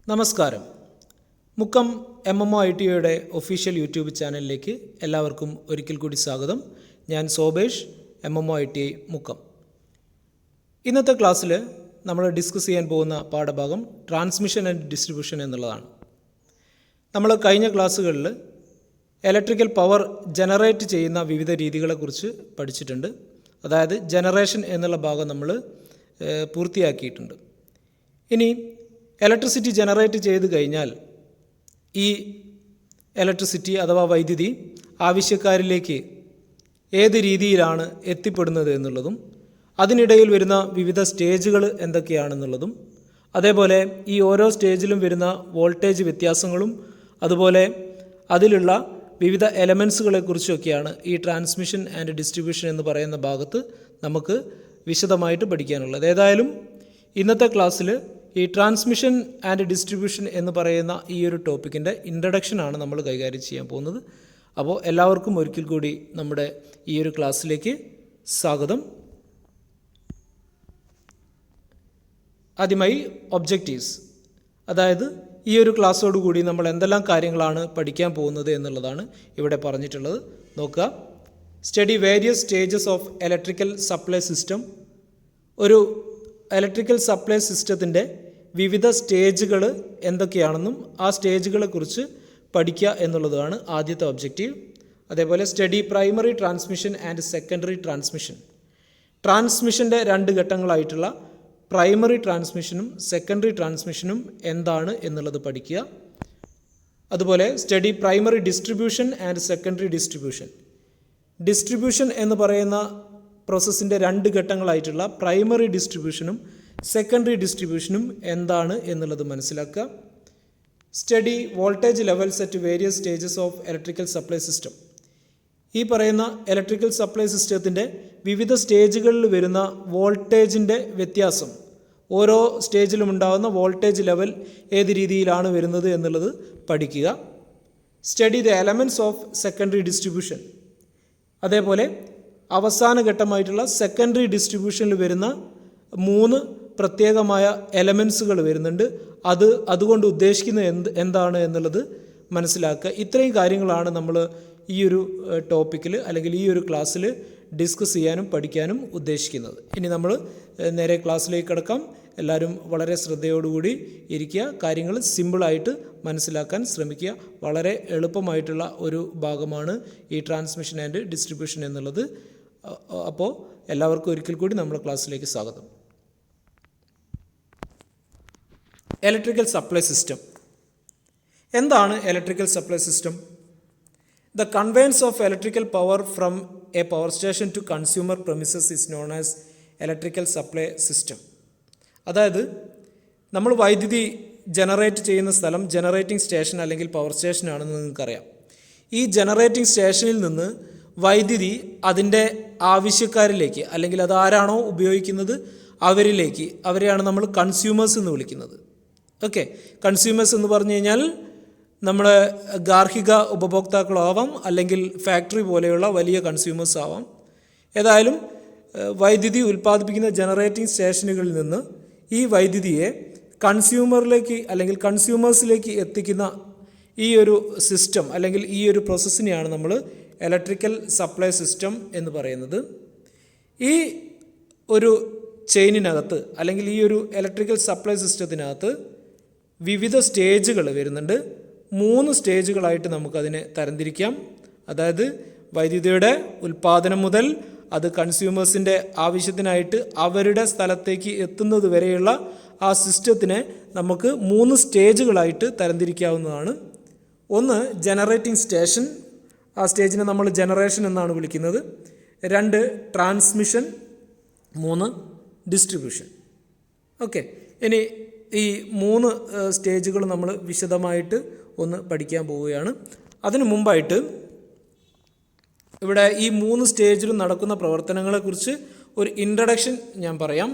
നമസ്കാരം. Mukkam MMOITയുടെ official YouTube ചാനലിലേക്ക് എല്ലാവർക്കും ഒരിക്കൽ കൂടി സ്വാഗതം. ഞാൻ സോബേഷ്, MMOITI മുക്കം. ഇന്നത്തെ ക്ലാസ്സിൽ നമ്മൾ ഡിസ്കസ് ചെയ്യാൻ പോകുന്ന പാഠഭാഗം ട്രാൻസ്മിഷൻ ആൻഡ് ഡിസ്ട്രിബ്യൂഷൻ എന്നുള്ളതാണ്. നമ്മൾ കഴിഞ്ഞ ക്ലാസ്സുകളിൽ ഇലക്ട്രിക്കൽ പവർ ജനറേറ്റ് ചെയ്യുന്ന വിവിധ രീതികളെക്കുറിച്ച് പഠിച്ചിട്ടുണ്ട്. അതായത് ജനറേഷൻ എന്നുള്ള ഭാഗം നമ്മൾ പൂർത്തിയാക്കിയിട്ടുണ്ട്. ഇനി ഇലക്ട്രിസിറ്റി ജനറേറ്റ് ചെയ്ത് കഴിഞ്ഞാൽ ഈ ഇലക്ട്രിസിറ്റി അഥവാ വൈദ്യുതി ആവശ്യക്കാരിലേക്ക് ഏത് രീതിയിലാണ് എത്തിപ്പെടുന്നത് എന്നുള്ളതും അതിനിടയിൽ വരുന്ന വിവിധ സ്റ്റേജുകൾ എന്തൊക്കെയാണെന്നുള്ളതും അതേപോലെ ഈ ഓരോ സ്റ്റേജിലും വരുന്ന വോൾട്ടേജ് വ്യത്യാസങ്ങളും അതുപോലെ അതിലുള്ള വിവിധ എലമെൻസുകളെക്കുറിച്ചൊക്കെയാണ് ഈ ട്രാൻസ്മിഷൻ ആൻഡ് ഡിസ്ട്രിബ്യൂഷൻ എന്ന് പറയുന്ന ഭാഗത്ത് നമുക്ക് വിശദമായിട്ട് പഠിക്കാനുള്ളത്. ഏതായാലും ഇന്നത്തെ ക്ലാസ്സിൽ ഈ ട്രാൻസ്മിഷൻ ആൻഡ് ഡിസ്ട്രിബ്യൂഷൻ എന്ന് പറയുന്ന ഈ ഒരു ടോപ്പിക്കിൻ്റെ ഇൻട്രഡക്ഷനാണ് നമ്മൾ കൈകാര്യം ചെയ്യാൻ പോകുന്നത്. അപ്പോൾ എല്ലാവർക്കും ഒരിക്കൽ കൂടി നമ്മുടെ ഈ ഒരു ക്ലാസ്സിലേക്ക് സ്വാഗതം. ആദ്യമായി ഒബ്ജക്റ്റീവ്സ്, അതായത് ഈ ഒരു ക്ലാസ്സോടുകൂടി നമ്മൾ എന്തെല്ലാം കാര്യങ്ങളാണ് പഠിക്കാൻ പോകുന്നത് എന്നുള്ളതാണ് ഇവിടെ പറഞ്ഞിട്ടുള്ളത്. നോക്കുക. Study various stages of electrical supply system. ഒരു ഇലക്ട്രിക്കൽ സപ്ലൈ സിസ്റ്റത്തിൻ്റെ വിവിധ സ്റ്റേജുകൾ എന്തൊക്കെയാണെന്നും ആ സ്റ്റേജുകളെക്കുറിച്ച് പഠിക്കുക എന്നുള്ളതാണ് ആദ്യത്തെ ഒബ്ജക്റ്റീവ്. അതേപോലെ study primary transmission and secondary transmission. ട്രാൻസ്മിഷൻ്റെ രണ്ട് ഘട്ടങ്ങളായിട്ടുള്ള പ്രൈമറി ട്രാൻസ്മിഷനും സെക്കൻഡറി ട്രാൻസ്മിഷനും എന്താണ് എന്നുള്ളത് പഠിക്കുക. അതുപോലെ study primary distribution and secondary distribution. Distribution എന്ന് പറയുന്ന പ്രോസസ്സിൻ്റെ രണ്ട് ഘട്ടങ്ങളായിട്ടുള്ള പ്രൈമറി ഡിസ്ട്രിബ്യൂഷനും സെക്കൻഡറി ഡിസ്ട്രിബ്യൂഷനും എന്താണ് എന്നുള്ളത് മനസ്സിലാക്കുക. Study voltage levels at various stages of electrical supply system. ഈ പറയുന്ന ഇലക്ട്രിക്കൽ സപ്ലൈ സിസ്റ്റത്തിൻ്റെ വിവിധ സ്റ്റേജുകളിൽ വരുന്ന വോൾട്ടേജിൻ്റെ വ്യത്യാസം, ഓരോ സ്റ്റേജിലും ഉണ്ടാകുന്ന വോൾട്ടേജ് ലെവൽ ഏത് രീതിയിലാണ് വരുന്നത് എന്നുള്ളത് പഠിക്കുക. Study the elements of secondary distribution. അതേപോലെ അവസാന ഘട്ടമായിട്ടുള്ള സെക്കൻഡറി ഡിസ്ട്രിബ്യൂഷനിൽ വരുന്ന 3 പ്രത്യേകമായ എലമെൻസുകൾ വരുന്നുണ്ട്. അതുകൊണ്ട് ഉദ്ദേശിക്കുന്നത് എന്താണ് എന്നുള്ളത് മനസ്സിലാക്കുക. ഇത്രയും കാര്യങ്ങളാണ് നമ്മൾ ഈ ഒരു ടോപ്പിക്കിൽ അല്ലെങ്കിൽ ഈ ഒരു ക്ലാസ്സിൽ ഡിസ്കസ് ചെയ്യാനും പഠിക്കാനും ഉദ്ദേശിക്കുന്നത്. ഇനി നമ്മൾ നേരെ ക്ലാസ്സിലേക്ക് കിടക്കാം. എല്ലാവരും വളരെ ശ്രദ്ധയോടുകൂടി ഇരിക്കുക. കാര്യങ്ങൾ സിമ്പിളായിട്ട് മനസ്സിലാക്കാൻ ശ്രമിക്കുക. വളരെ എളുപ്പമായിട്ടുള്ള ഒരു ഭാഗമാണ് ഈ ട്രാൻസ്മിഷൻ ആൻഡ് ഡിസ്ട്രിബ്യൂഷൻ എന്നുള്ളത്. അപ്പോൾ എല്ലാവർക്കും ഒരിക്കൽ കൂടി നമ്മുടെ ക്ലാസ്സിലേക്ക് സ്വാഗതം. Electrical supply system. എന്താണ് electrical supply system? The conveyance of electrical power from a power station to consumer premises is known as electrical supply system. അതായത് നമ്മൾ വൈദ്യുതി ജനറേറ്റ് ചെയ്യുന്ന സ്ഥലം ജനറേറ്റിംഗ് സ്റ്റേഷൻ അല്ലെങ്കിൽ പവർ സ്റ്റേഷനാണെന്ന് നിങ്ങൾക്കറിയാം. ഈ ജനറേറ്റിംഗ് സ്റ്റേഷനിൽ നിന്ന് വൈദ്യുതി അതിൻ്റെ ആവശ്യക്കാരിലേക്ക് അല്ലെങ്കിൽ അതാരാണോ ഉപയോഗിക്കുന്നത് അവരെയാണ് നമ്മൾ കൺസ്യൂമേഴ്സ് എന്ന് വിളിക്കുന്നത്. ഓക്കെ, കൺസ്യൂമേഴ്സ് എന്ന് പറഞ്ഞു കഴിഞ്ഞാൽ നമ്മൾ ഗാർഹിക ഉപഭോക്താക്കളാവാം അല്ലെങ്കിൽ ഫാക്ടറി പോലെയുള്ള വലിയ കൺസ്യൂമേഴ്സ് ആവാം. ഏതായാലും വൈദ്യുതി ഉൽപ്പാദിപ്പിക്കുന്ന ജനറേറ്റിംഗ് സ്റ്റേഷനുകളിൽ നിന്ന് ഈ വൈദ്യുതിയെ കൺസ്യൂമറിലേക്ക് അല്ലെങ്കിൽ കൺസ്യൂമേഴ്സിലേക്ക് എത്തിക്കുന്ന ഈ ഒരു സിസ്റ്റം അല്ലെങ്കിൽ ഈ ഒരു പ്രോസസ്സിനെയാണ് നമ്മൾ ഇലക്ട്രിക്കൽ സപ്ലൈ സിസ്റ്റം എന്ന് പറയുന്നത്. ഈ ഒരു ചെയിനിനകത്ത് അല്ലെങ്കിൽ ഈ ഒരു ഇലക്ട്രിക്കൽ സപ്ലൈ സിസ്റ്റത്തിനകത്ത് വിവിധ സ്റ്റേജുകൾ വരുന്നുണ്ട്. 3 സ്റ്റേജുകളായിട്ട് നമുക്കതിനെ തരംതിരിക്കാം. അതായത് വൈദ്യുതിയുടെ ഉൽപ്പാദനം മുതൽ അത് കൺസ്യൂമേഴ്സിൻ്റെ ആവശ്യത്തിനായിട്ട് അവരുടെ സ്ഥലത്തേക്ക് എത്തുന്നത് വരെയുള്ള ആ സിസ്റ്റത്തിനെ നമുക്ക് 3 സ്റ്റേജുകളായിട്ട് തരംതിരിക്കാവുന്നതാണ്. ഒന്ന് ജനറേറ്റിംഗ് സ്റ്റേഷൻ, ആ സ്റ്റേജിനെ നമ്മൾ ജനറേഷൻ എന്നാണ് വിളിക്കുന്നത്. 2 ട്രാൻസ്മിഷൻ, 3 ഡിസ്ട്രിബ്യൂഷൻ. ഓക്കെ, ഇനി ഈ 3 സ്റ്റേജുകൾ നമ്മൾ വിശദമായിട്ട് ഒന്ന് പഠിക്കാൻ പോവുകയാണ്. അതിനു മുമ്പായിട്ട് ഇവിടെ ഈ 3 സ്റ്റേജിലും നടക്കുന്ന പ്രവർത്തനങ്ങളെക്കുറിച്ച് ഒരു ഇൻട്രഡക്ഷൻ ഞാൻ പറയാം.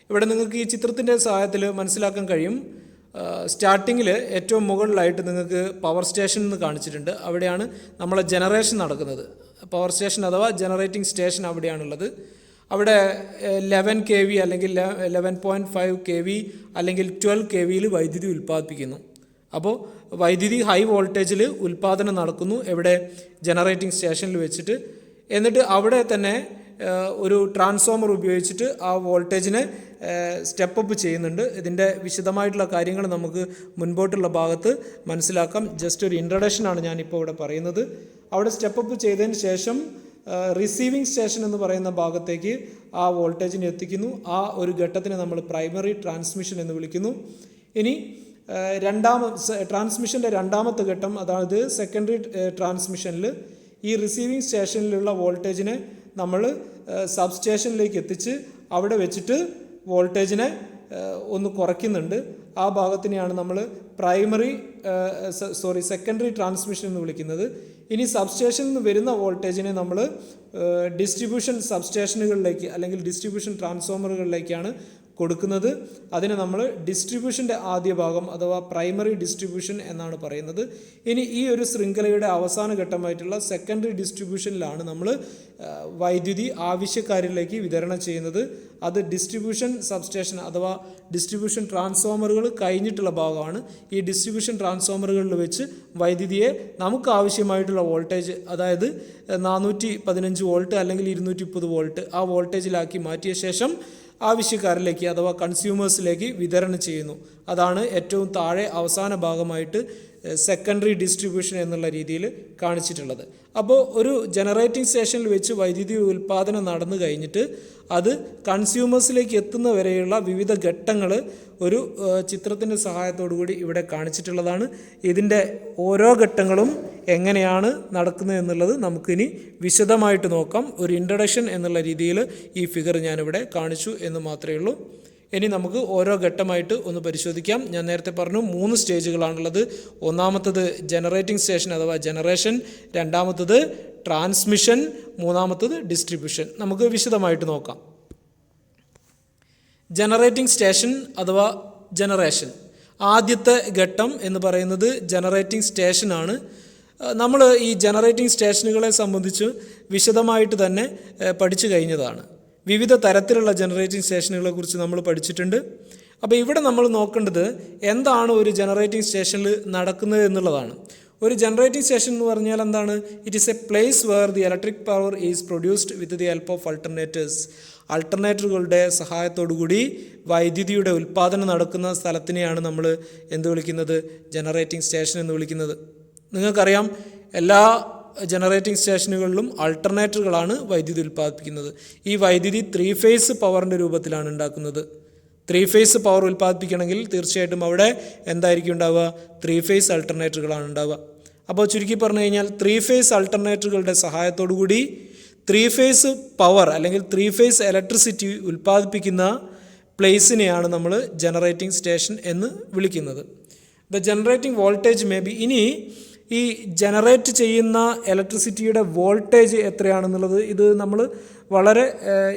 ഇവിടെ നിങ്ങൾക്ക് ഈ ചിത്രത്തിൻ്റെ സഹായത്തിൽ മനസ്സിലാക്കാൻ കഴിയും. സ്റ്റാർട്ടിങ്ങിൽ ഏറ്റവും മുകളിലായിട്ട് നിങ്ങൾക്ക് പവർ സ്റ്റേഷൻ എന്ന് കാണിച്ചിട്ടുണ്ട്. അവിടെയാണ് നമ്മളെ ജനറേഷൻ നടക്കുന്നത്. പവർ സ്റ്റേഷൻ അഥവാ ജനറേറ്റിംഗ് സ്റ്റേഷൻ അവിടെയാണുള്ളത്. അവിടെ 11 kV അല്ലെങ്കിൽ 11.5 kV അല്ലെങ്കിൽ 12 kVയിൽ വൈദ്യുതി ഉൽപ്പാദിപ്പിക്കുന്നു. അപ്പോൾ വൈദ്യുതി ഹൈ വോൾട്ടേജിൽ ഉൽപ്പാദനം നടക്കുന്നു എവിടെ? ജനറേറ്റിംഗ് സ്റ്റേഷനിൽ വെച്ചിട്ട്. എന്നിട്ട് അവിടെ തന്നെ ഒരു ട്രാൻസ്ഫോമർ ഉപയോഗിച്ചിട്ട് ആ വോൾട്ടേജിനെ സ്റ്റെപ്പ് അപ്പ് ചെയ്യുന്നുണ്ട്. ഇതിൻ്റെ വിശദമായിട്ടുള്ള കാര്യങ്ങൾ നമുക്ക് മുൻപോട്ടുള്ള ഭാഗത്ത് മനസ്സിലാക്കാം. ജസ്റ്റ് ഒരു ഇൻട്രഡക്ഷനാണ് ഞാനിപ്പോൾ ഇവിടെ പറയുന്നത്. അവിടെ സ്റ്റെപ്പ് അപ്പ് ചെയ്തതിന് ശേഷം റിസീവിംഗ് സ്റ്റേഷൻ എന്ന് പറയുന്ന ഭാഗത്തേക്ക് ആ വോൾട്ടേജിനെ എത്തിക്കുന്നു. ആ ഒരു ഘട്ടത്തിനെ നമ്മൾ പ്രൈമറി ട്രാൻസ്മിഷൻ എന്ന് വിളിക്കുന്നു. ഇനി ട്രാൻസ്മിഷൻ്റെ രണ്ടാമത്തെ ഘട്ടം, അതായത് സെക്കൻഡറി ട്രാൻസ്മിഷനിൽ ഈ റിസീവിംഗ് സ്റ്റേഷനിലുള്ള വോൾട്ടേജിനെ നമ്മൾ സബ് സ്റ്റേഷനിലേക്ക് എത്തിച്ച് അവിടെ വെച്ചിട്ട് വോൾട്ടേജിനെ ഒന്ന് കുറയ്ക്കുന്നുണ്ട്. ആ ഭാഗത്തിനെയാണ് നമ്മൾ സെക്കൻഡറി ട്രാൻസ്മിഷൻ എന്ന് വിളിക്കുന്നത്. ഇനി സബ്സ്റ്റേഷനിൽ നിന്ന് വരുന്ന വോൾട്ടേജിനെ നമ്മൾ ഡിസ്ട്രിബ്യൂഷൻ സബ്സ്റ്റേഷനുകളിലേക്ക് അല്ലെങ്കിൽ ഡിസ്ട്രിബ്യൂഷൻ ട്രാൻസ്ഫോമറുകളിലേക്കാണ് കൊടുക്കുന്നത്. അതിനെ നമ്മൾ ഡിസ്ട്രിബ്യൂഷൻ്റെ ആദ്യ ഭാഗം അഥവാ പ്രൈമറി ഡിസ്ട്രിബ്യൂഷൻ എന്നാണ് പറയുന്നത്. ഇനി ഈ ഒരു ശൃംഖലയുടെ അവസാന ഘട്ടമായിട്ടുള്ള സെക്കൻഡറി ഡിസ്ട്രിബ്യൂഷനിലാണ് നമ്മൾ വൈദ്യുതി ആവശ്യക്കാരിലേക്ക് വിതരണം ചെയ്യുന്നത്. അത് ഡിസ്ട്രിബ്യൂഷൻ സബ്സ്റ്റേഷൻ അഥവാ ഡിസ്ട്രിബ്യൂഷൻ ട്രാൻസ്ഫോമറുകൾ കഴിഞ്ഞിട്ടുള്ള ഭാഗമാണ്. ഈ ഡിസ്ട്രിബ്യൂഷൻ ട്രാൻസ്ഫോമറുകളിൽ വെച്ച് വൈദ്യുതിയെ നമുക്ക് ആവശ്യമായിട്ടുള്ള വോൾട്ടേജ്, അതായത് 415 വോൾട്ട് അല്ലെങ്കിൽ 230 വോൾട്ട് ആ വോൾട്ടേജിലാക്കി മാറ്റിയ ശേഷം ആവശ്യക്കാരിലേക്ക് അഥവാ കൺസ്യൂമേഴ്സിലേക്ക് വിതരണം ചെയ്യുന്നു. അതാണ് ഏറ്റവും താഴെ അവസാന ഭാഗമായിട്ട് സെക്കൻഡറി ഡിസ്ട്രിബ്യൂഷൻ എന്നുള്ള രീതിയിൽ കാണിച്ചിട്ടുള്ളത്. അപ്പോൾ ഒരു ജനറേറ്റിംഗ് സ്റ്റേഷനിൽ വെച്ച് വൈദ്യുതി ഉൽപ്പാദനം നടന്നു കഴിഞ്ഞിട്ട് അത് കൺസ്യൂമേഴ്സിലേക്ക് എത്തുന്ന വരെയുള്ള വിവിധ ഘട്ടങ്ങൾ ഒരു ചിത്രത്തിൻ്റെ സഹായത്തോടു കൂടി ഇവിടെ കാണിച്ചിട്ടുള്ളതാണ്. ഇതിൻ്റെ ഓരോ ഘട്ടങ്ങളും എങ്ങനെയാണ് നടക്കുന്നത് എന്നുള്ളത് നമുക്കിനി വിശദമായിട്ട് നോക്കാം. ഒരു ഇൻട്രഡക്ഷൻ എന്നുള്ള രീതിയിൽ ഈ ഫിഗർ ഞാനിവിടെ കാണിച്ചു എന്ന് മാത്രമേ ഉള്ളൂ. ഇനി നമുക്ക് ഓരോ ഘട്ടമായിട്ട് ഒന്ന് പരിശോധിക്കാം. ഞാൻ നേരത്തെ പറഞ്ഞു 3 സ്റ്റേജുകളാണുള്ളത്. ഒന്നാമത്തത് ജനറേറ്റിംഗ് സ്റ്റേഷൻ അഥവാ ജനറേഷൻ, രണ്ടാമത്തത് ട്രാൻസ്മിഷൻ, മൂന്നാമത്തത് ഡിസ്ട്രിബ്യൂഷൻ. നമുക്ക് വിശദമായിട്ട് നോക്കാം. ജനറേറ്റിംഗ് സ്റ്റേഷൻ അഥവാ ജനറേഷൻ, ആദ്യത്തെ ഘട്ടം എന്ന് പറയുന്നത് ജനറേറ്റിംഗ് സ്റ്റേഷനാണ്. നമ്മൾ ഈ ജനറേറ്റിംഗ് സ്റ്റേഷനുകളെ സംബന്ധിച്ച് വിശദമായിട്ട് തന്നെ പഠിച്ചു കഴിഞ്ഞതാണ്. വിവിധ തരത്തിലുള്ള ജനറേറ്റിംഗ് സ്റ്റേഷനുകളെ കുറിച്ച് നമ്മൾ പഠിച്ചിട്ടുണ്ട്. അപ്പോൾ ഇവിടെ നമ്മൾ നോക്കേണ്ടത് എന്താണ് ഒരു ജനറേറ്റിംഗ് സ്റ്റേഷനിൽ നടക്കുന്നത് എന്നുള്ളതാണ്. ഒരു ജനറേറ്റിംഗ് സ്റ്റേഷൻ എന്ന് പറഞ്ഞാൽ എന്താണ്? It is a place where the electric power is produced with the help of alternators. ആൾട്ടർനേറ്ററുകളുടെ സഹായത്തോടുകൂടി വൈദ്യുതിയുടെ ഉൽപ്പാദനം നടക്കുന്ന സ്ഥലത്തിനെയാണ് നമ്മൾ എന്ത് വിളിക്കുന്നത്? ജനറേറ്റിംഗ് സ്റ്റേഷൻ എന്ന് വിളിക്കുന്നത്. നിങ്ങൾക്കറിയാം, എല്ലാ ജനറേറ്റിംഗ് സ്റ്റേഷനുകളിലും ആൾട്ടർനേറ്ററുകളാണ് വൈദ്യുതി ഉൽപ്പാദിപ്പിക്കുന്നത്. ഈ വൈദ്യുതി 3 ഫേസ് പവറിൻ്റെ രൂപത്തിലാണ് ഉണ്ടാക്കുന്നത്. 3 ഫേസ് പവർ ഉൽപ്പാദിപ്പിക്കണമെങ്കിൽ തീർച്ചയായിട്ടും അവിടെ എന്തായിരിക്കും ഉണ്ടാവുക? 3 ഫേസ് ആൾട്ടർനേറ്ററുകളാണ് ഉണ്ടാവുക. അപ്പോൾ ചുരുക്കി പറഞ്ഞു കഴിഞ്ഞാൽ 3 ഫേസ് ആൾട്ടർനേറ്ററുകളുടെ സഹായത്തോടു കൂടി 3 ഫേസ് പവർ അല്ലെങ്കിൽ 3 ഫേസ് ഇലക്ട്രിസിറ്റി ഉൽപ്പാദിപ്പിക്കുന്ന പ്ലേസിനെയാണ് നമ്മൾ ജനറേറ്റിംഗ് സ്റ്റേഷൻ എന്ന് വിളിക്കുന്നത്. The generating voltage may be, ഇനി ഈ ജനറേറ്റ് ചെയ്യുന്ന ഇലക്ട്രിസിറ്റിയുടെ വോൾട്ടേജ് എത്രയാണെന്നുള്ളത് ഇത് നമ്മൾ വളരെ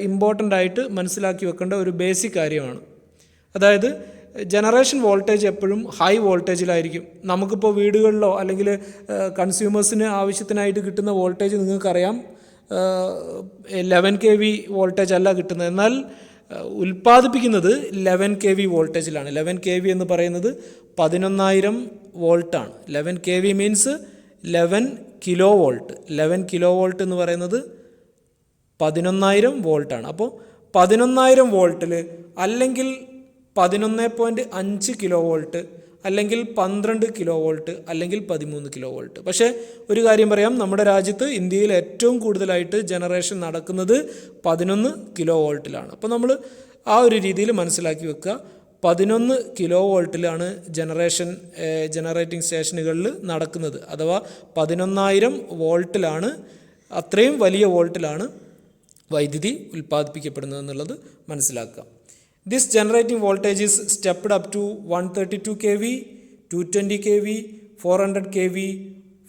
ഇമ്പോർട്ടൻ്റ് ആയിട്ട് മനസ്സിലാക്കി വെക്കേണ്ട ഒരു ബേസിക് കാര്യമാണ്. അതായത് ജനറേഷൻ വോൾട്ടേജ് എപ്പോഴും ഹൈ വോൾട്ടേജിലായിരിക്കും. നമുക്കിപ്പോൾ വീടുകളിലോ അല്ലെങ്കിൽ കൺസ്യൂമേഴ്സിന് ആവശ്യത്തിനായിട്ട് കിട്ടുന്ന വോൾട്ടേജ് നിങ്ങൾക്കറിയാം 11 kV വോൾട്ടേജ് അല്ല കിട്ടുന്നത്. എന്നാൽ ഉൽപ്പാദിപ്പിക്കുന്നത് 11 kV വോൾട്ടേജിലാണ്. 11 kV എന്ന് പറയുന്നത് 11,000 വോൾട്ടാണ്. 11 kV means 11 kilo volt. 11 kilo volt എന്ന് പറയുന്നത് 11,000 വോൾട്ടാണ്. അപ്പോൾ 11,000 വോൾട്ടിൽ അല്ലെങ്കിൽ 11.5 കിലോ വോൾട്ട് അല്ലെങ്കിൽ 12 കിലോ വോൾട്ട് അല്ലെങ്കിൽ 13 കിലോ വോൾട്ട്. പക്ഷേ ഒരു കാര്യം പറയാം, നമ്മുടെ രാജ്യത്ത് ഇന്ത്യയിൽ ഏറ്റവും കൂടുതലായിട്ട് ജനറേഷൻ നടക്കുന്നത് 11 കിലോ വോൾട്ടിലാണ്. അപ്പോൾ നമ്മൾ ആ ഒരു രീതിയിൽ മനസ്സിലാക്കി വെക്കുക. 11 കിലോ വോൾട്ടിലാണ് ജനറേറ്റിംഗ് സ്റ്റേഷനുകളിൽ നടക്കുന്നത്. അഥവാ 11,000 വോൾട്ടിലാണ്, അത്രയും വലിയ വോൾട്ടിലാണ് വൈദ്യുതി ഉൽപ്പാദിപ്പിക്കപ്പെടുന്നത് എന്നുള്ളത് മനസ്സിലാക്കുക. This generating voltage is stepped up to 132 kV, 220 kV, 400 kV,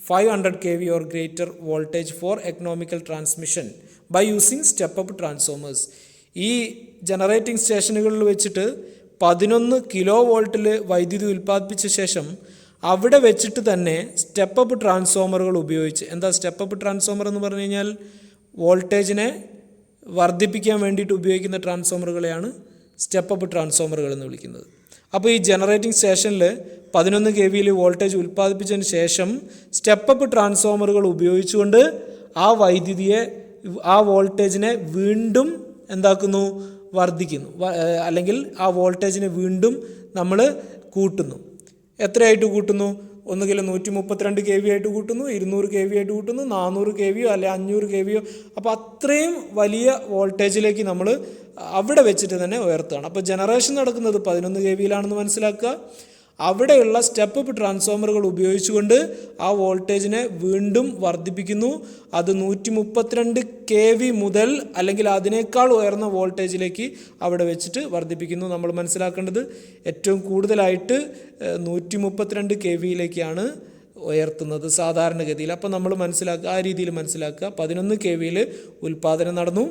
500 kV or greater voltage for economical transmission by using step-up transformers. ഈ ജനറേറ്റിംഗ് സ്റ്റേഷനുകളിൽ വെച്ചിട്ട് 11 കിലോ വോൾട്ടിൽ വൈദ്യുതി ഉൽപ്പാദിപ്പിച്ച ശേഷം അവിടെ വെച്ചിട്ട് തന്നെ സ്റ്റെപ്പ് ട്രാൻസ്ഫോമറുകൾ ഉപയോഗിച്ച്, എന്താ സ്റ്റെപ്പ് ട്രാൻസ്ഫോമർ എന്ന് പറഞ്ഞു കഴിഞ്ഞാൽ വോൾട്ടേജിനെ വർദ്ധിപ്പിക്കാൻ വേണ്ടിയിട്ട് ഉപയോഗിക്കുന്ന ട്രാൻസ്ഫോമറുകളെയാണ് സ്റ്റെപ്പ് അപ്പ് ട്രാൻസ്ഫോമറുകൾ എന്ന് വിളിക്കുന്നത്. അപ്പോൾ ഈ ജനറേറ്റിംഗ് സ്റ്റേഷനിൽ 11 kVയിൽ വോൾട്ടേജ് ഉൽപ്പാദിപ്പിച്ചതിന് ശേഷം സ്റ്റെപ്പ് അപ്പ് ട്രാൻസ്ഫോമറുകൾ ഉപയോഗിച്ചുകൊണ്ട് ആ വൈദ്യുതിയെ, ആ വോൾട്ടേജിനെ വീണ്ടും എന്താക്കുന്നു, വർദ്ധിക്കുന്നു, അല്ലെങ്കിൽ ആ വോൾട്ടേജിനെ വീണ്ടും നമ്മൾ കൂട്ടുന്നു. എത്രയായിട്ട് കൂട്ടുന്നു? ഒന്നുകിൽ 132 kV ആയിട്ട് കൂട്ടുന്നു, 200 kV ആയിട്ട് കൂട്ടുന്നു, 400 kV അല്ലെ 500 kV. അപ്പോൾ അത്രയും വലിയ വോൾട്ടേജിലേക്ക് നമ്മൾ അവിടെ വെച്ചിട്ട് തന്നെ ഉയർത്തുകയാണ്. അപ്പോൾ ജനറേഷൻ നടക്കുന്നത് 11 kVയിലാണെന്ന് മനസ്സിലാക്കുക. അവിടെയുള്ള സ്റ്റെപ്പ് അപ്പ് ട്രാൻസ്ഫോമറുകൾ ഉപയോഗിച്ചുകൊണ്ട് ആ വോൾട്ടേജിനെ വീണ്ടും വർദ്ധിപ്പിക്കുന്നു. അത് 132 kV മുതൽ അല്ലെങ്കിൽ അതിനേക്കാൾ ഉയർന്ന വോൾട്ടേജിലേക്ക് അവിടെ വെച്ചിട്ട് വർദ്ധിപ്പിക്കുന്നു. നമ്മൾ മനസ്സിലാക്കേണ്ടത് ഏറ്റവും കൂടുതലായിട്ട് 132 kVയിലേക്കാണ് ഉയർത്തുന്നത് സാധാരണഗതിയിൽ. അപ്പോൾ നമ്മൾ ആ രീതിയിൽ മനസ്സിലാക്കുക. 11 kVയിൽ ഉൽപ്പാദനം നടന്നു.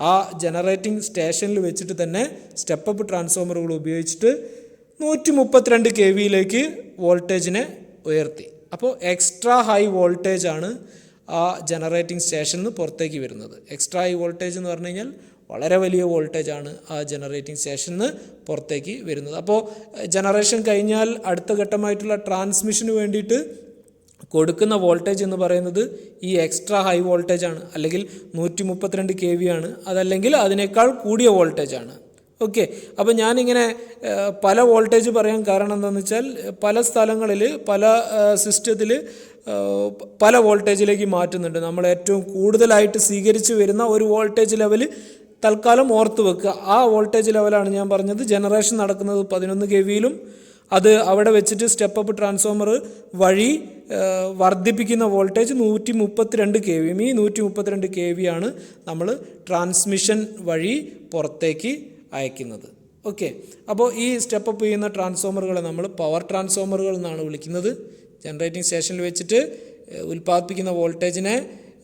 ആ ജനറേറ്റിംഗ് സ്റ്റേഷനിൽ വെച്ചിട്ട് തന്നെ സ്റ്റെപ്പ് അപ്പ് ട്രാൻസ്ഫോമറുകൾ ഉപയോഗിച്ചിട്ട് 132 kVയിലേക്ക് വോൾട്ടേജിനെ ഉയർത്തി. അപ്പോൾ എക്സ്ട്രാ ഹൈ വോൾട്ടേജാണ് ആ ജനറേറ്റിംഗ് സ്റ്റേഷനിൽ നിന്ന് പുറത്തേക്ക് വരുന്നത്. എക്സ്ട്രാ ഹൈ വോൾട്ടേജ് എന്ന് പറഞ്ഞു കഴിഞ്ഞാൽ വളരെ വലിയ വോൾട്ടേജാണ് ആ ജനറേറ്റിംഗ് സ്റ്റേഷനിൽ നിന്ന് പുറത്തേക്ക് വരുന്നത്. അപ്പോൾ ജനറേഷൻ കഴിഞ്ഞാൽ അടുത്ത ഘട്ടമായിട്ടുള്ള ട്രാൻസ്മിഷന് വേണ്ടിയിട്ട് കൊടുക്കുന്ന വോൾട്ടേജ് എന്ന് പറയുന്നത് ഈ എക്സ്ട്രാ ഹൈ വോൾട്ടേജാണ്, അല്ലെങ്കിൽ 132 kV ആണ്, അതല്ലെങ്കിൽ അതിനേക്കാൾ കൂടിയ വോൾട്ടേജാണ്. ഓക്കെ. അപ്പോൾ ഞാനിങ്ങനെ പല വോൾട്ടേജ് പറയാൻ കാരണം എന്താണെന്ന് വെച്ചാൽ പല സ്ഥലങ്ങളിൽ പല സിസ്റ്റത്തിൽ പല വോൾട്ടേജിലേക്ക് മാറ്റുന്നുണ്ട്. നമ്മൾ ഏറ്റവും കൂടുതലായിട്ട് സ്വീകരിച്ച് വരുന്ന ഒരു വോൾട്ടേജ് ലെവൽ തൽക്കാലം ഓർത്ത് വെക്കുക. ആ വോൾട്ടേജ് ലെവലാണ് ഞാൻ പറഞ്ഞത്. ജനറേഷൻ നടക്കുന്നത് 11 kVയിലും അത് അവിടെ വെച്ചിട്ട് സ്റ്റെപ്പ് അപ്പ് ട്രാൻസ്ഫോമർ വഴി വർദ്ധിപ്പിക്കുന്ന വോൾട്ടേജ് 132 kV. ഈ 132 kV ആണ് നമ്മൾ ട്രാൻസ്മിഷൻ വഴി പുറത്തേക്ക് അയക്കുന്നത്. ഓക്കെ. അപ്പോൾ ഈ സ്റ്റെപ്പ് അപ്പ് ചെയ്യുന്ന ട്രാൻസ്ഫോമറുകളെ നമ്മൾ പവർ ട്രാൻസ്ഫോമറുകൾ എന്നാണ് വിളിക്കുന്നത്. ജനറേറ്റിംഗ് സ്റ്റേഷനിൽ വെച്ചിട്ട് ഉൽപ്പാദിപ്പിക്കുന്ന വോൾട്ടേജിനെ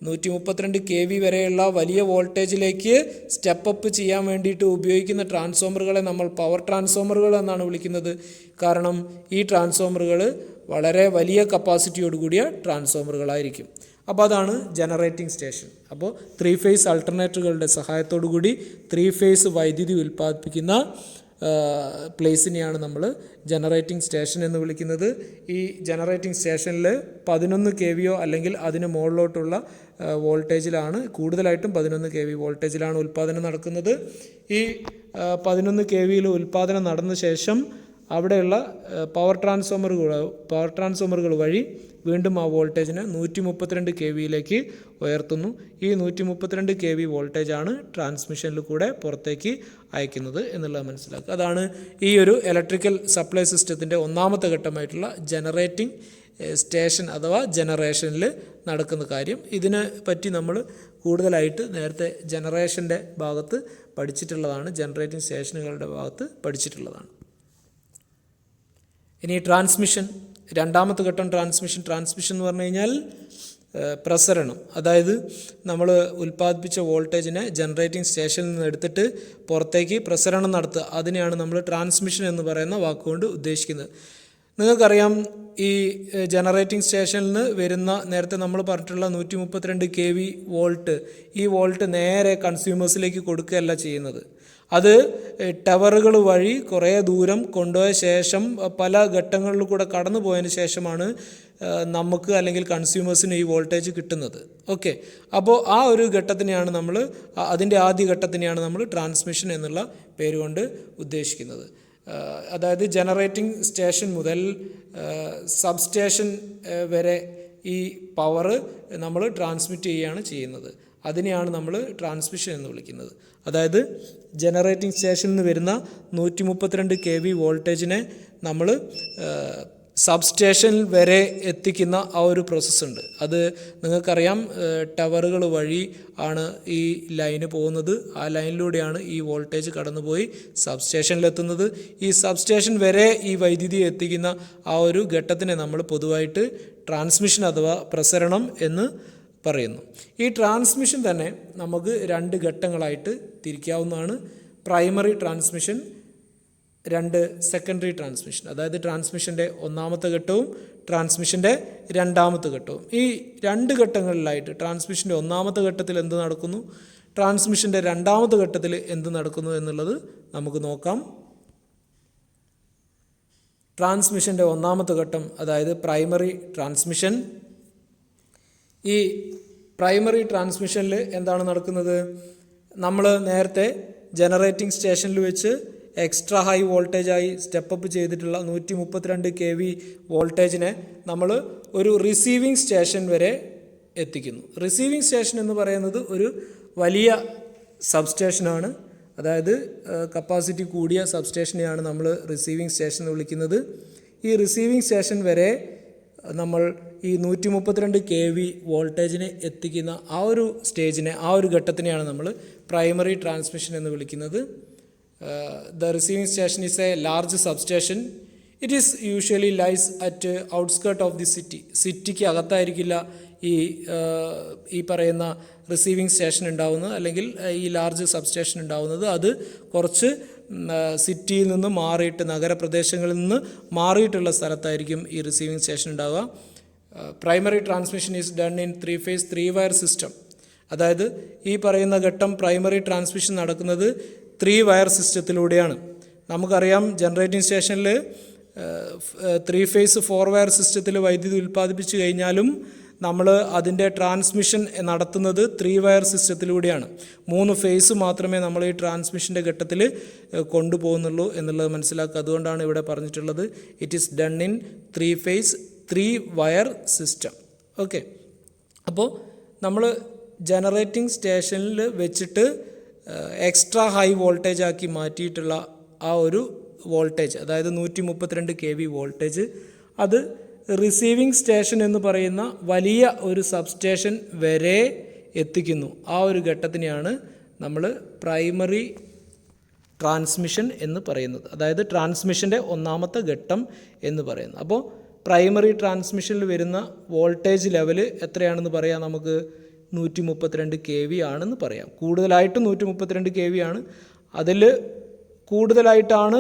132 kV വരെയുള്ള വലിയ വോൾട്ടേജിലേക്ക് സ്റ്റെപ്പ് അപ്പ് ചെയ്യാൻ വേണ്ടിയിട്ട് ഉപയോഗിക്കുന്ന ട്രാൻസ്ഫോമറുകളെ നമ്മൾ പവർ ട്രാൻസ്ഫോമറുകൾ എന്നാണ് വിളിക്കുന്നത്. കാരണം ഈ ട്രാൻസ്ഫോമറുകൾ വളരെ വലിയ കപ്പാസിറ്റിയോട് കൂടിയ ട്രാൻസ്ഫോമറുകളായിരിക്കും. അപ്പോൾ അതാണ് ജനറേറ്റിംഗ് സ്റ്റേഷൻ. അപ്പോൾ 3 ഫേസ് അൾട്ടർനേറ്ററുകളുടെ സഹായത്തോടു കൂടി 3 ഫേസ് വൈദ്യുതി ഉൽപ്പാദിപ്പിക്കുന്ന പ്ലേസിനെയാണ് നമ്മൾ ജനറേറ്റിംഗ് സ്റ്റേഷൻ എന്ന് വിളിക്കുന്നത്. ഈ ജനറേറ്റിംഗ് സ്റ്റേഷനിൽ 11 kVയോ അല്ലെങ്കിൽ അതിന് മുകളിലോട്ടുള്ള വോൾട്ടേജിലാണ്, കൂടുതലായിട്ടും 11 kV വോൾട്ടേജിലാണ് ഉൽപ്പാദനം നടക്കുന്നത്. ഈ 11 kVയിൽ ഉൽപ്പാദനം നടന്ന ശേഷം അവിടെയുള്ള പവർ ട്രാൻസ്ഫോമറുകൾ വഴി വീണ്ടും ആ വോൾട്ടേജിനെ 132 kVയിലേക്ക് ഉയർത്തുന്നു. ഈ 132 kV വോൾട്ടേജാണ് ട്രാൻസ്മിഷനിൽ കൂടെ പുറത്തേക്ക് അയക്കുന്നത് എന്നുള്ളത് മനസ്സിലാക്കുക. അതാണ് ഈ ഒരു ഇലക്ട്രിക്കൽ സപ്ലൈ സിസ്റ്റത്തിൻ്റെ ഒന്നാമത്തെ ഘട്ടമായിട്ടുള്ള ജനറേറ്റിംഗ് സ്റ്റേഷൻ അഥവാ ജനറേഷനിൽ നടക്കുന്ന കാര്യം. ഇതിനെ പറ്റി നമ്മൾ കൂടുതലായിട്ട് നേരത്തെ ജനറേഷൻ്റെ ഭാഗത്ത് പഠിച്ചിട്ടുള്ളതാണ്, ജനറേറ്റിംഗ് സ്റ്റേഷനുകളുടെ ഭാഗത്ത് പഠിച്ചിട്ടുള്ളതാണ്. ഇനി ട്രാൻസ്മിഷൻ, രണ്ടാമത്തെ ഘട്ടം ട്രാൻസ്മിഷൻ എന്ന് പറഞ്ഞു കഴിഞ്ഞാൽ പ്രസരണം. അതായത് നമ്മൾ ഉൽപ്പാദിപ്പിച്ച വോൾട്ടേജിനെ ജനറേറ്റിംഗ് സ്റ്റേഷനിൽ നിന്ന് എടുത്തിട്ട് പുറത്തേക്ക് പ്രസരണം നടത്തുക. അതിനെയാണ് നമ്മൾ ട്രാൻസ്മിഷൻ എന്ന് പറയുന്ന വാക്കുകൊണ്ട് ഉദ്ദേശിക്കുന്നത്. നിങ്ങൾക്കറിയാം, ഈ ജനറേറ്റിംഗ് സ്റ്റേഷനിൽ നിന്ന് വരുന്ന നേരത്തെ നമ്മൾ പറഞ്ഞിട്ടുള്ള 132 kV വോൾട്ട്, ഈ വോൾട്ട് നേരെ കൺസ്യൂമേഴ്സിലേക്ക് കൊടുക്കുകയല്ല ചെയ്യുന്നത്. അത് ടവറുകൾ വഴി കുറേ ദൂരം കൊണ്ടുപോയ ശേഷം പല ഘട്ടങ്ങളിൽ കൂടെ കടന്നു പോയതിന് ശേഷമാണ് നമുക്ക് അല്ലെങ്കിൽ കൺസ്യൂമേഴ്സിന് ഈ വോൾട്ടേജ് കിട്ടുന്നത്. ഓക്കെ. അപ്പോൾ ആ ഒരു ഘട്ടത്തിനെയാണ് നമ്മൾ, അതിൻ്റെ ആദ്യ ഘട്ടത്തിനെയാണ് നമ്മൾ ട്രാൻസ്മിഷൻ എന്നുള്ള പേരുകൊണ്ട് ഉദ്ദേശിക്കുന്നത്. അതായത് ജനറേറ്റിംഗ് സ്റ്റേഷൻ മുതൽ സബ്സ്റ്റേഷൻ വരെ ഈ പവർ നമ്മൾ ട്രാൻസ്മിറ്റ് ചെയ്യുകയാണ് ചെയ്യുന്നത്. അതിനെയാണ് നമ്മൾ ട്രാൻസ്മിഷൻ എന്ന് വിളിക്കുന്നത്. അതായത് ജനറേറ്റിംഗ് സ്റ്റേഷനിൽ നിന്ന് വരുന്ന 132 kV വോൾട്ടേജിനെ നമ്മൾ സബ്സ്റ്റേഷൻ വരെ എത്തിക്കുന്ന ആ ഒരു പ്രോസസ്സുണ്ട്. അത് നിങ്ങൾക്കറിയാം, ടവറുകൾ വഴി ആണ് ഈ ലൈന് പോകുന്നത്. ആ ലൈനിലൂടെയാണ് ഈ വോൾട്ടേജ് കടന്നുപോയി സബ്സ്റ്റേഷനിലെത്തുന്നത്. ഈ സബ്സ്റ്റേഷൻ വരെ ഈ വൈദ്യുതി എത്തിക്കുന്ന ആ ഒരു ഘട്ടത്തിനെ നമ്മൾ പൊതുവായിട്ട് ട്രാൻസ്മിഷൻ അഥവാ പ്രസരണം എന്ന് പറയുന്നു. ഈ ട്രാൻസ്മിഷൻ തന്നെ നമുക്ക് 2 ഘട്ടങ്ങളായിട്ട് തിരിക്കാവുന്നതാണ്. Primary transmission, 2 secondary transmission. അതായത് ട്രാൻസ്മിഷൻ്റെ ഒന്നാമത്തെ ഘട്ടവും ട്രാൻസ്മിഷൻ്റെ രണ്ടാമത്തെ ഘട്ടവും. ഈ 2 ഘട്ടങ്ങളിലായിട്ട് ട്രാൻസ്മിഷൻ്റെ ഒന്നാമത്തെ ഘട്ടത്തിൽ എന്ത് നടക്കുന്നു? ട്രാൻസ്മിഷൻ്റെ രണ്ടാമത്തെ ഘട്ടത്തിൽ എന്ത് നടക്കുന്നു എന്നുള്ളത് നമുക്ക് നോക്കാം. ട്രാൻസ്മിഷൻ്റെ ഒന്നാമത്തെ ഘട്ടം, അതായത് പ്രൈമറി ട്രാൻസ്മിഷൻ. ഈ പ്രൈമറി ട്രാൻസ്മിഷനിൽ എന്താണ് നടക്കുന്നത്? നമ്മൾ നേരത്തെ ജനറേറ്റിംഗ് സ്റ്റേഷനിൽ വെച്ച് എക്സ്ട്രാ ഹൈ വോൾട്ടേജായി സ്റ്റെപ്പപ്പ് ചെയ്തിട്ടുള്ള 132 kV വോൾട്ടേജിനെ നമ്മൾ ഒരു റിസീവിംഗ് സ്റ്റേഷൻ വരെ എത്തിക്കുന്നു. റിസീവിംഗ് സ്റ്റേഷൻ എന്ന് പറയുന്നത് ഒരു വലിയ സബ്സ്റ്റേഷനാണ്. അതായത് കപ്പാസിറ്റി കൂടിയ സബ്സ്റ്റേഷനെയാണ് നമ്മൾ റിസീവിംഗ് സ്റ്റേഷൻ എന്ന് വിളിക്കുന്നത്. ഈ റിസീവിംഗ് സ്റ്റേഷൻ വരെ നമ്മൾ ഈ 132 kV വോൾട്ടേജിനെ എത്തിക്കുന്ന ആ ഒരു സ്റ്റേജിനെ, ആ ഒരു ഘട്ടത്തിനെയാണ് നമ്മൾ പ്രൈമറി ട്രാൻസ്മിഷൻ എന്ന് വിളിക്കുന്നത്. The receiving station is a large substation. It is usually lies at outskirt of the city. സിറ്റിക്ക് അകത്തായിരിക്കില്ല ഈ പറയുന്ന റിസീവിംഗ് സ്റ്റേഷൻ ഉണ്ടാവുന്നത്, അല്ലെങ്കിൽ ഈ ലാർജ് സബ്സ്റ്റേഷൻ ഉണ്ടാവുന്നത്. അത് കുറച്ച് സിറ്റിയിൽ നിന്ന് മാറിയിട്ട്, നഗരപ്രദേശങ്ങളിൽ നിന്ന് മാറിയിട്ടുള്ള സ്ഥലത്തായിരിക്കും ഈ റിസീവിംഗ് സ്റ്റേഷൻ ഉണ്ടാവുക. Primary transmission is done in 3-phase 3-wire system. അതായത് ഈ പറയുന്ന ഘട്ടം പ്രൈമറി ട്രാൻസ്മിഷൻ നടക്കുന്നത് 3-wire സിസ്റ്റത്തിലൂടെയാണ്. നമുക്കറിയാം, ജനറേറ്റിംഗ് സ്റ്റേഷനിൽ 3-phase 4-wire സിസ്റ്റത്തിൽ വൈദ്യുതി ഉൽപ്പാദിപ്പിച്ചു കഴിഞ്ഞാലും നമ്മൾ അതിൻ്റെ ട്രാൻസ്മിഷൻ നടത്തുന്നത് 3-wire സിസ്റ്റത്തിലൂടെയാണ്. 3 ഫേസ് മാത്രമേ നമ്മൾ ഈ ട്രാൻസ്മിഷൻ്റെ ഘട്ടത്തിൽ കൊണ്ടുപോകുന്നുള്ളൂ എന്നുള്ളത് മനസ്സിലാക്കുക. അതുകൊണ്ടാണ് ഇവിടെ പറഞ്ഞിട്ടുള്ളത് it is done in 3-phase 3-wire system. Okay, അപ്പോൾ നമ്മൾ ജനറേറ്റിംഗ് സ്റ്റേഷനിൽ വെച്ചിട്ട് എക്സ്ട്രാ ഹൈ വോൾട്ടേജ് ആക്കി മാറ്റിയിട്ടുള്ള ആ ഒരു വോൾട്ടേജ്, അതായത് 132 kV വോൾട്ടേജ്, അത് റിസീവിംഗ് സ്റ്റേഷൻ എന്ന് പറയുന്ന വലിയ ഒരു സബ്സ്റ്റേഷൻ വരെ എത്തിക്കുന്നു. ആ ഒരു ഘട്ടത്തിനെയാണ് നമ്മൾ പ്രൈമറി ട്രാൻസ്മിഷൻ എന്ന് പറയുന്നത്, അതായത് ട്രാൻസ്മിഷൻ്റെ ഒന്നാമത്തെ ഘട്ടം എന്ന് പറയുന്നത്. അപ്പോൾ പ്രൈമറി ട്രാൻസ്മിഷനിൽ വരുന്ന വോൾട്ടേജ് ലെവൽ എത്രയാണെന്ന് പറയാം? നമുക്ക് 132 kV ആണെന്ന് പറയാം. കൂടുതലായിട്ടും 132 kV ആണ്. അതിൽ കൂടുതലായിട്ടാണ്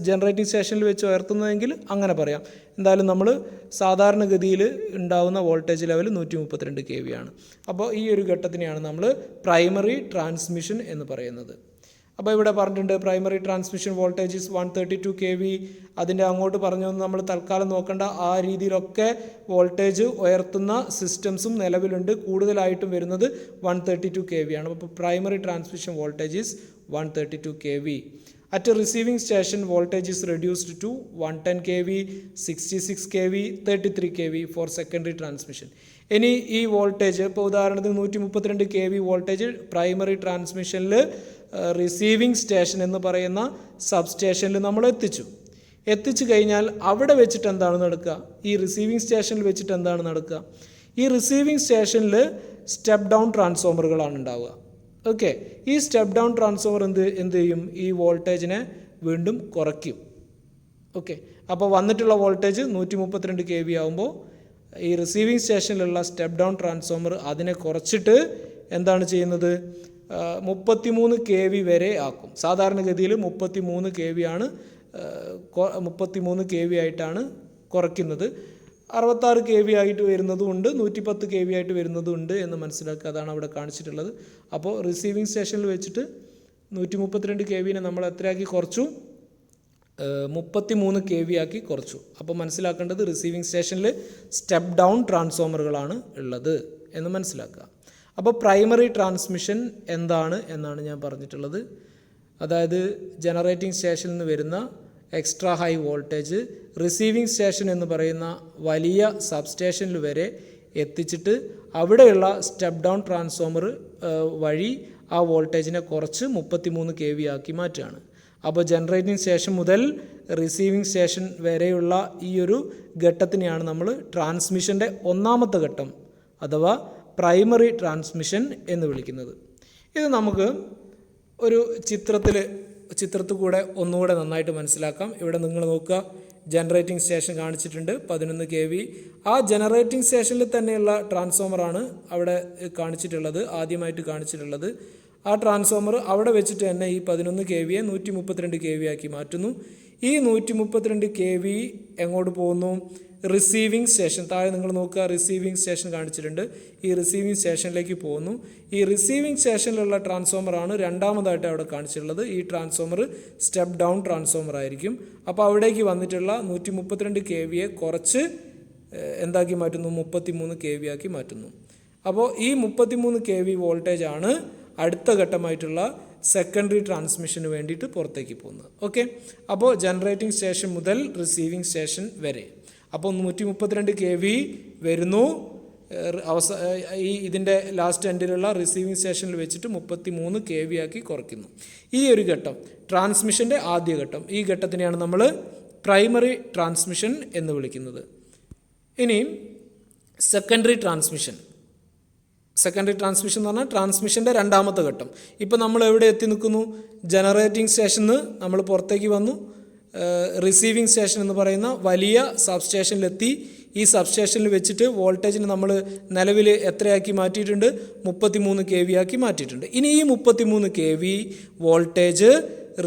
ജനറേറ്റിംഗ് സ്റ്റേഷനിൽ വെച്ച് ഉയർത്തുന്നതെങ്കിൽ അങ്ങനെ പറയാം. എന്തായാലും നമ്മൾ സാധാരണഗതിയിൽ ഉണ്ടാകുന്ന വോൾട്ടേജ് ലെവൽ 132 kV ആണ്. അപ്പോൾ ഈ ഒരു ഘട്ടത്തിനെയാണ് നമ്മൾ പ്രൈമറി ട്രാൻസ്മിഷൻ എന്ന് പറയുന്നത്. അപ്പോൾ ഇവിടെ പറഞ്ഞിട്ടുണ്ട് primary transmission voltage is 132 kV. അതിൻ്റെ അങ്ങോട്ട് പറഞ്ഞൊന്നും നമ്മൾ തൽക്കാലം നോക്കേണ്ട. ആ രീതിയിലൊക്കെ വോൾട്ടേജ് ഉയർത്തുന്ന സിസ്റ്റംസും നിലവിലുണ്ട്. കൂടുതലായിട്ടും വരുന്നത് 132 kV ആണ്. അപ്പോൾ primary transmission voltage is 132 kV. At a receiving station, voltage is reduced to 110 kV, 66 kV, 33 kV for secondary transmission. ഇനി ഈ വോൾട്ടേജ്, ഇപ്പോൾ ഉദാഹരണത്തിന് 132 kV വോൾട്ടേജ് പ്രൈമറി ട്രാൻസ്മിഷനിൽ റിസീവിംഗ് സ്റ്റേഷൻ എന്ന് പറയുന്ന സബ് സ്റ്റേഷനിൽ നമ്മൾ എത്തിച്ചു കഴിഞ്ഞാൽ അവിടെ വെച്ചിട്ട് എന്താണ് നടക്കുക? ഈ റിസീവിംഗ് സ്റ്റേഷനിൽ വെച്ചിട്ട് എന്താണ് നടക്കുക? ഈ റിസീവിംഗ് സ്റ്റേഷനിൽ സ്റ്റെപ്പ് ഡൗൺ ട്രാൻസ്ഫോമറുകളാണ് ഉണ്ടാവുക. ഓക്കെ, ഈ സ്റ്റെപ്പ് ഡൗൺ ട്രാൻസ്ഫോമർ എന്ത് ചെയ്യും? ഈ വോൾട്ടേജിനെ വീണ്ടും കുറയ്ക്കും. ഓക്കെ, അപ്പോൾ വന്നിട്ടുള്ള വോൾട്ടേജ് 132 kV ആകുമ്പോൾ ഈ റിസീവിംഗ് സ്റ്റേഷനിലുള്ള സ്റ്റെപ്പ് ഡൗൺ ട്രാൻസ്ഫോമർ അതിനെ കുറച്ചിട്ട് എന്താണ് ചെയ്യുന്നത്? 33 kV വരെ ആക്കും. സാധാരണഗതിയിൽ 33 kV ആണ്, 33 kV ആയിട്ടാണ് കുറയ്ക്കുന്നത്. 66 kV ആയിട്ട് വരുന്നതും ഉണ്ട്, 110 kV ആയിട്ട് വരുന്നതും ഉണ്ട് എന്ന് മനസ്സിലാക്കുക. അതാണ് അവിടെ കാണിച്ചിട്ടുള്ളത്. അപ്പോൾ റിസീവിംഗ് സ്റ്റേഷനിൽ വെച്ചിട്ട് 132 kVനെ നമ്മൾ എത്രയാക്കി കുറച്ചു? 33 kV ആക്കി കുറച്ചു. അപ്പോൾ മനസ്സിലാക്കേണ്ടത് റിസീവിംഗ് സ്റ്റേഷനിൽ സ്റ്റെപ്പ് ഡൗൺ ട്രാൻസ്ഫോമറുകളാണ് ഉള്ളത് എന്ന് മനസ്സിലാക്കുക. അപ്പോൾ പ്രൈമറി ട്രാൻസ്മിഷൻ എന്താണ് എന്നാണ് ഞാൻ പറഞ്ഞിട്ടുള്ളത്. അതായത് ജനറേറ്റിംഗ് സ്റ്റേഷനിൽ നിന്ന് വരുന്ന extra high voltage receiving station എന്ന് പറയുന്ന വലിയ സബ്സ്റ്റേഷനിൽ വരെ എത്തിച്ചിട്ട് അവിടെയുള്ള സ്റ്റെപ്പ് ഡൗൺ ട്രാൻസ്ഫോമർ വഴി ആ വോൾട്ടേജിനെ കുറച്ച് 33 kV ആക്കി മാറ്റുകയാണ്. അപ്പോൾ ജനറേറ്റിംഗ് സ്റ്റേഷൻ മുതൽ റിസീവിംഗ് സ്റ്റേഷൻ വരെയുള്ള ഈ ഒരു ഘട്ടത്തിനെയാണ് നമ്മൾ ട്രാൻസ്മിഷൻ്റെ ഒന്നാമത്തെ ഘട്ടം അഥവാ പ്രൈമറി ട്രാൻസ്മിഷൻ എന്ന് വിളിക്കുന്നത്. ഇത് നമുക്ക് ഒരു ചിത്രത്തിൽ കൂടെ ഒന്നുകൂടെ നന്നായിട്ട് മനസ്സിലാക്കാം. ഇവിടെ നിങ്ങൾ നോക്കുക, ജനറേറ്റിംഗ് സ്റ്റേഷൻ കാണിച്ചിട്ടുണ്ട് 11 kV. ആ ജനറേറ്റിംഗ് സ്റ്റേഷനിൽ തന്നെയുള്ള ട്രാൻസ്ഫോമറാണ് അവിടെ കാണിച്ചിട്ടുള്ളത്, ആദ്യമായിട്ട് കാണിച്ചിട്ടുള്ളത്. ആ ട്രാൻസ്ഫോമർ അവിടെ വെച്ചിട്ട് തന്നെ ഈ 11 kVയെ 132 kV ആക്കി മാറ്റുന്നു. ഈ 132 kV എങ്ങോട്ട് പോകുന്നു? Receiving station. താഴെ നിങ്ങൾ നോക്കുക, റിസീവിങ് സ്റ്റേഷൻ കാണിച്ചിട്ടുണ്ട്. ഈ റിസീവിങ് സ്റ്റേഷനിലേക്ക് പോകുന്നു. ഈ റിസീവിങ് സ്റ്റേഷനിലുള്ള ട്രാൻസ്ഫോമറാണ് രണ്ടാമതായിട്ട് അവിടെ കാണിച്ചിട്ടുള്ളത്. ഈ ട്രാൻസ്ഫോമർ സ്റ്റെപ്പ് ഡൗൺ ട്രാൻസ്ഫോമർ ആയിരിക്കും. അപ്പോൾ അവിടേക്ക് വന്നിട്ടുള്ള 132 kV കുറച്ച് എന്താക്കി മാറ്റുന്നു? 33 kV ആക്കി മാറ്റുന്നു. അപ്പോൾ ഈ 33 kV വോൾട്ടേജ് ആണ് അടുത്ത ഘട്ടമായിട്ടുള്ള സെക്കൻഡറി ട്രാൻസ്മിഷന് വേണ്ടിയിട്ട് പുറത്തേക്ക് പോകുന്നത്. ഓക്കെ, അപ്പോൾ ജനറേറ്റിംഗ് സ്റ്റേഷൻ മുതൽ റിസീവിങ് സ്റ്റേഷൻ വരെ. അപ്പോൾ 132 kV വരുന്നു. ഇതിൻ്റെ ലാസ്റ്റ് എൻഡിലുള്ള റിസീവിങ് സ്റ്റേഷനിൽ വെച്ചിട്ട് 33 kV ആക്കി കുറയ്ക്കുന്നു. ഈ ഒരു ഘട്ടം ട്രാൻസ്മിഷൻ്റെ ആദ്യ ഘട്ടം. ഈ ഘട്ടത്തിനെയാണ് നമ്മൾ പ്രൈമറി ട്രാൻസ്മിഷൻ എന്ന് വിളിക്കുന്നത്. ഇനി സെക്കൻഡറി ട്രാൻസ്മിഷൻ. സെക്കൻഡറി ട്രാൻസ്മിഷൻ എന്ന് പറഞ്ഞാൽ ട്രാൻസ്മിഷൻ്റെ രണ്ടാമത്തെ ഘട്ടം. ഇപ്പോൾ നമ്മൾ എവിടെ എത്തി നിൽക്കുന്നു? ജനറേറ്റിംഗ് സ്റ്റേഷനിൽ നിന്ന് നമ്മൾ പുറത്തേക്ക് വന്നു. റിസീവിങ് സ്റ്റേഷൻ എന്ന് പറയുന്ന വലിയ സബ്സ്റ്റേഷനിലെത്തി. ഈ സബ്സ്റ്റേഷനിൽ വെച്ചിട്ട് വോൾട്ടേജിന് നമ്മൾ നിലവിൽ എത്രയാക്കി മാറ്റിയിട്ടുണ്ട്? 33 kV ആക്കി മാറ്റിയിട്ടുണ്ട്. ഇനി ഈ 33 kV വോൾട്ടേജ്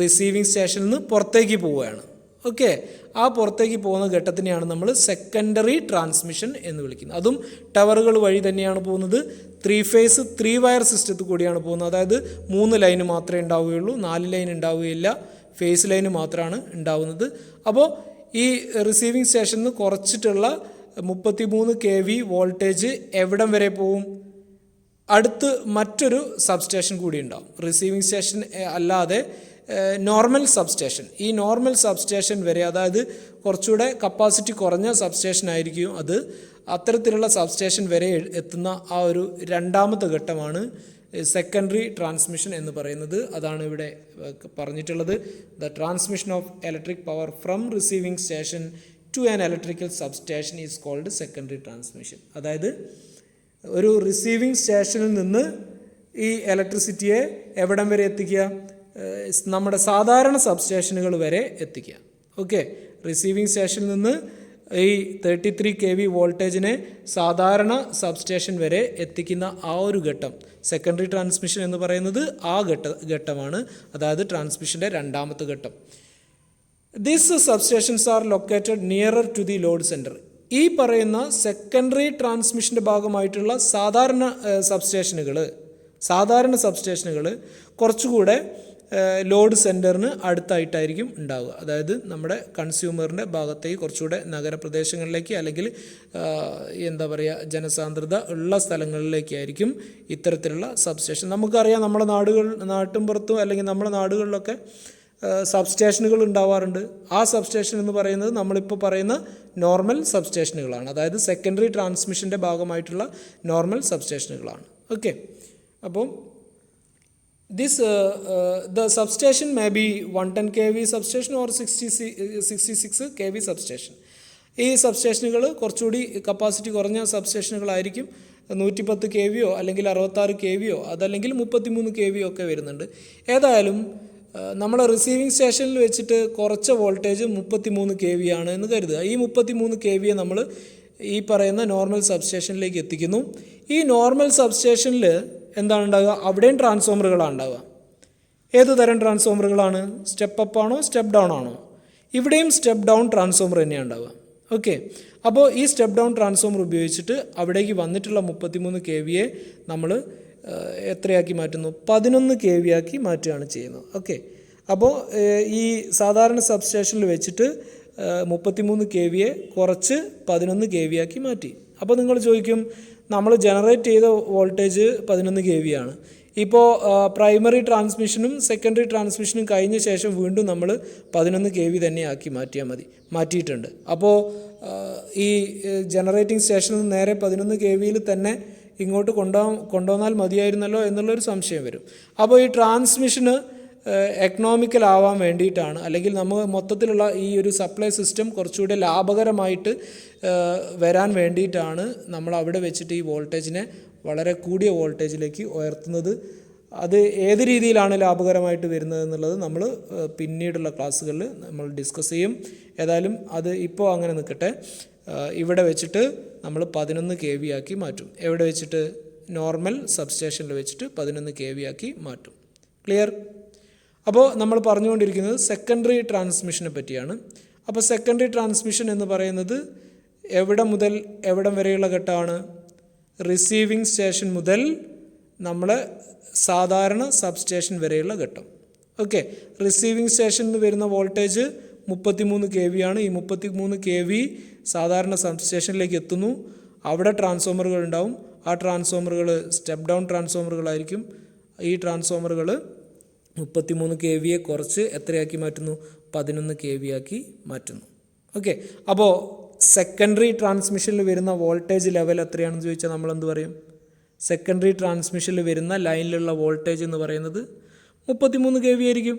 റിസീവിങ് സ്റ്റേഷനിൽ നിന്ന് പുറത്തേക്ക് പോവുകയാണ്. ഓക്കെ, ആ പുറത്തേക്ക് പോകുന്ന ഘട്ടത്തിനെയാണ് നമ്മൾ സെക്കൻഡറി ട്രാൻസ്മിഷൻ എന്ന് വിളിക്കുന്നത്. അതും ടവറുകൾ വഴി തന്നെയാണ് പോകുന്നത്. 3 ഫേസ് 3 വയർ സിസ്റ്റത്തിൽ കൂടിയാണ് പോകുന്നത്. അതായത് 3 ലൈന് മാത്രമേ ഉണ്ടാവുകയുള്ളൂ, 4 ലൈൻ ഉണ്ടാവുകയില്ല. ഫേസ് ലൈന് മാത്രമാണ് ഉണ്ടാവുന്നത്. അപ്പോൾ ഈ റിസീവിങ് സ്റ്റേഷനിൽ നിന്ന് കുറച്ചിട്ടുള്ള 33 kV വോൾട്ടേജ് എവിടം വരെ പോവും? അടുത്ത് മറ്റൊരു സബ്സ്റ്റേഷൻ കൂടി ഉണ്ടാവും. റിസീവിങ് സ്റ്റേഷൻ അല്ലാതെ നോർമൽ സബ്സ്റ്റേഷൻ. ഈ നോർമൽ സബ്സ്റ്റേഷൻ വരെ, അതായത് കുറച്ചുകൂടെ കപ്പാസിറ്റി കുറഞ്ഞ സബ്സ്റ്റേഷൻ ആയിരിക്കും അത്. അത്തരത്തിലുള്ള സബ്സ്റ്റേഷൻ വരെ എത്തുന്ന ആ ഒരു രണ്ടാമത്തെ ഘട്ടമാണ് സെക്കൻഡറി ട്രാൻസ്മിഷൻ എന്ന് പറയുന്നത്. അതാണ് ഇവിടെ പറഞ്ഞിട്ടുള്ളത്. The transmission of electric power from receiving station to an electrical substation is called secondary transmission. അതായത് ഒരു റിസീവിങ് സ്റ്റേഷനിൽ നിന്ന് ഈ ഇലക്ട്രിസിറ്റിയെ എവിടം വരെ എത്തിക്കുക? നമ്മുടെ സാധാരണ സബ്സ്റ്റേഷനുകൾ വരെ എത്തിക്കുക. ഓക്കെ, റിസീവിങ് സ്റ്റേഷനിൽ നിന്ന് ഈ 33 kV വോൾട്ടേജിനെ സാധാരണ സബ്സ്റ്റേഷൻ വരെ എത്തിക്കുന്ന ആ ഒരു ഘട്ടം സെക്കൻഡറി ട്രാൻസ്മിഷൻ എന്ന് പറയുന്നത് ആ ഘട്ടമാണ്. അതായത് ട്രാൻസ്മിഷൻ്റെ രണ്ടാമത്തെ ഘട്ടം. These substations are located nearer to the load centre. ഈ പറയുന്ന സെക്കൻഡറി ട്രാൻസ്മിഷൻ്റെ ഭാഗമായിട്ടുള്ള സാധാരണ സബ്സ്റ്റേഷനുകൾ കുറച്ചുകൂടെ ലോഡ് സെൻറ്ററിന് അടുത്തായിട്ടായിരിക്കും ഉണ്ടാവുക. അതായത് നമ്മുടെ കൺസ്യൂമറിൻ്റെ ഭാഗത്തേക്ക് കുറച്ചുകൂടെ നഗരപ്രദേശങ്ങളിലേക്ക് അല്ലെങ്കിൽ എന്താ പറയുക ജനസാന്ദ്രത ഉള്ള സ്ഥലങ്ങളിലേക്കായിരിക്കും ഇത്തരത്തിലുള്ള സബ്സ്റ്റേഷൻ. നമുക്കറിയാം നമ്മുടെ നാട്ടിൻപുറത്തും അല്ലെങ്കിൽ നമ്മുടെ നാടുകളിലൊക്കെ സബ്സ്റ്റേഷനുകൾ ഉണ്ടാവാറുണ്ട്. ആ സബ്സ്റ്റേഷൻ എന്ന് പറയുന്നത് നമ്മളിപ്പോൾ പറയുന്ന നോർമൽ സബ്സ്റ്റേഷനുകളാണ്. അതായത് സെക്കൻഡറി ട്രാൻസ്മിഷൻ്റെ ഭാഗമായിട്ടുള്ള നോർമൽ സബ്സ്റ്റേഷനുകളാണ്. ഓക്കെ, അപ്പം the substation may be 110 kV substation or 66 kV substation. ഈ സബ്സ്റ്റേഷനുകൾ കുറച്ചുകൂടി കപ്പാസിറ്റി കുറഞ്ഞ സബ്സ്റ്റേഷനുകളായിരിക്കും. 110 kV അല്ലെങ്കിൽ 66 kV അതല്ലെങ്കിൽ 33 kV ഒക്കെ വരുന്നുണ്ട്. ഏതായാലും നമ്മൾ റിസീവിങ് സ്റ്റേഷനിൽ വെച്ചിട്ട് കുറച്ച വോൾട്ടേജ് 33 kV ആണ് എന്ന് കരുതുക. ഈ 33 kV നമ്മൾ ഈ പറയുന്ന നോർമൽ സബ്സ്റ്റേഷനിലേക്ക് എത്തിക്കുന്നു. ഈ നോർമൽ സബ്സ്റ്റേഷനിൽ എന്താണ് ഉണ്ടാകുക? അവിടെയും ട്രാൻസ്ഫോമറുകളാണ് ഉണ്ടാവുക. ഏത് തരം ട്രാൻസ്ഫോമറുകളാണ്? സ്റ്റെപ്പ് അപ്പ് ആണോ സ്റ്റെപ്പ് ഡൗൺ ആണോ? ഇവിടെയും സ്റ്റെപ്പ് ഡൗൺ ട്രാൻസ്ഫോമർ തന്നെയാണ് ഉണ്ടാവുക. ഓക്കെ, അപ്പോൾ ഈ സ്റ്റെപ്പ് ഡൗൺ ട്രാൻസ്ഫോമർ ഉപയോഗിച്ചിട്ട് അവിടേക്ക് വന്നിട്ടുള്ള 33 kV നമ്മൾ എത്രയാക്കി മാറ്റുന്നു? 11 kV ആക്കി മാറ്റുകയാണ് ചെയ്യുന്നത്. ഓക്കെ, അപ്പോൾ ഈ സാധാരണ സബ്സ്റ്റേഷനിൽ വെച്ചിട്ട് 33 kV കുറച്ച് 11 kV ആക്കി മാറ്റി. അപ്പോൾ നിങ്ങൾ ചോദിക്കും, നമ്മൾ ജനറേറ്റ് ചെയ്ത വോൾട്ടേജ് 11 kV ആണ്. ഇപ്പോൾ പ്രൈമറി ട്രാൻസ്മിഷനും സെക്കൻഡറി ട്രാൻസ്മിഷനും കഴിഞ്ഞ ശേഷം വീണ്ടും നമ്മൾ 11 kV തന്നെ ആക്കി മാറ്റിയിട്ടുണ്ട്. അപ്പോൾ ഈ ജനറേറ്റിംഗ് സ്റ്റേഷനിൽ നിന്ന് നേരെ 11 kVയിൽ തന്നെ ഇങ്ങോട്ട് കൊണ്ടുവന്നാൽ മതിയായിരുന്നല്ലോ എന്നുള്ളൊരു സംശയം വരും. അപ്പോൾ ഈ ട്രാൻസ്മിഷന് എക്കണോമിക്കൽ ആവാൻ വേണ്ടിയിട്ടാണ്, അല്ലെങ്കിൽ നമ്മൾ മൊത്തത്തിലുള്ള ഈ ഒരു സപ്ലൈ സിസ്റ്റം കുറച്ചുകൂടി ലാഭകരമായിട്ട് വരാൻ വേണ്ടിയിട്ടാണ് നമ്മൾ അവിടെ വെച്ചിട്ട് ഈ വോൾട്ടേജിനെ വളരെ കൂടിയ വോൾട്ടേജിലേക്ക് ഉയർത്തുന്നത്. അത് ഏത് രീതിയിലാണ് ലാഭകരമായിട്ട് വരുന്നത് എന്നുള്ളത് നമ്മൾ പിന്നീടുള്ള ക്ലാസ്സുകളിൽ നമ്മൾ ഡിസ്കസ് ചെയ്യും. ഏതായാലും അത് ഇപ്പോൾ അങ്ങനെ നിൽക്കട്ടെ. ഇവിടെ വെച്ചിട്ട് നമ്മൾ 11 kV ആക്കി മാറ്റും. എവിടെ വെച്ചിട്ട്? നോർമൽ സബ്സ്റ്റേഷനിൽ വെച്ചിട്ട് 11 kV ആക്കി മാറ്റും. ക്ലിയർ? അപ്പോൾ നമ്മൾ പറഞ്ഞുകൊണ്ടിരിക്കുന്നത് സെക്കൻഡറി ട്രാൻസ്മിഷനെ പറ്റിയാണ്. അപ്പോൾ സെക്കൻഡറി ട്രാൻസ്മിഷൻ എന്ന് പറയുന്നത് എവിടെ മുതൽ എവിടം വരെയുള്ള ഘട്ടമാണ്? റിസീവിങ് സ്റ്റേഷൻ മുതൽ നമ്മളെ സാധാരണ സബ്സ്റ്റേഷൻ വരെയുള്ള ഘട്ടം. ഓക്കെ, റിസീവിങ് സ്റ്റേഷനിൽ നിന്ന് വരുന്ന വോൾട്ടേജ് 33 kV ആണ്. ഈ 33 kV സാധാരണ സബ്സ്റ്റേഷനിലേക്ക് എത്തുന്നു. അവിടെ ട്രാൻസ്ഫോമറുകൾ ഉണ്ടാവും. ആ ട്രാൻസ്ഫോമറുകൾ സ്റ്റെപ്പ് ഡൗൺ ട്രാൻസ്ഫോമറുകളായിരിക്കും. ഈ ട്രാൻസ്ഫോമറുകൾ 33 kVയെ കുറച്ച് എത്രയാക്കി മാറ്റുന്നു? 11 kV ആക്കി മാറ്റുന്നു. ഓക്കെ, അപ്പോൾ സെക്കൻഡറി ട്രാൻസ്മിഷനിൽ വരുന്ന വോൾട്ടേജ് ലെവൽ എത്രയാണെന്ന് ചോദിച്ചാൽ നമ്മൾ എന്ത് പറയും? സെക്കൻഡറി ട്രാൻസ്മിഷനിൽ വരുന്ന ലൈനിലുള്ള വോൾട്ടേജ് എന്ന് പറയുന്നത് 33 kV ആയിരിക്കും.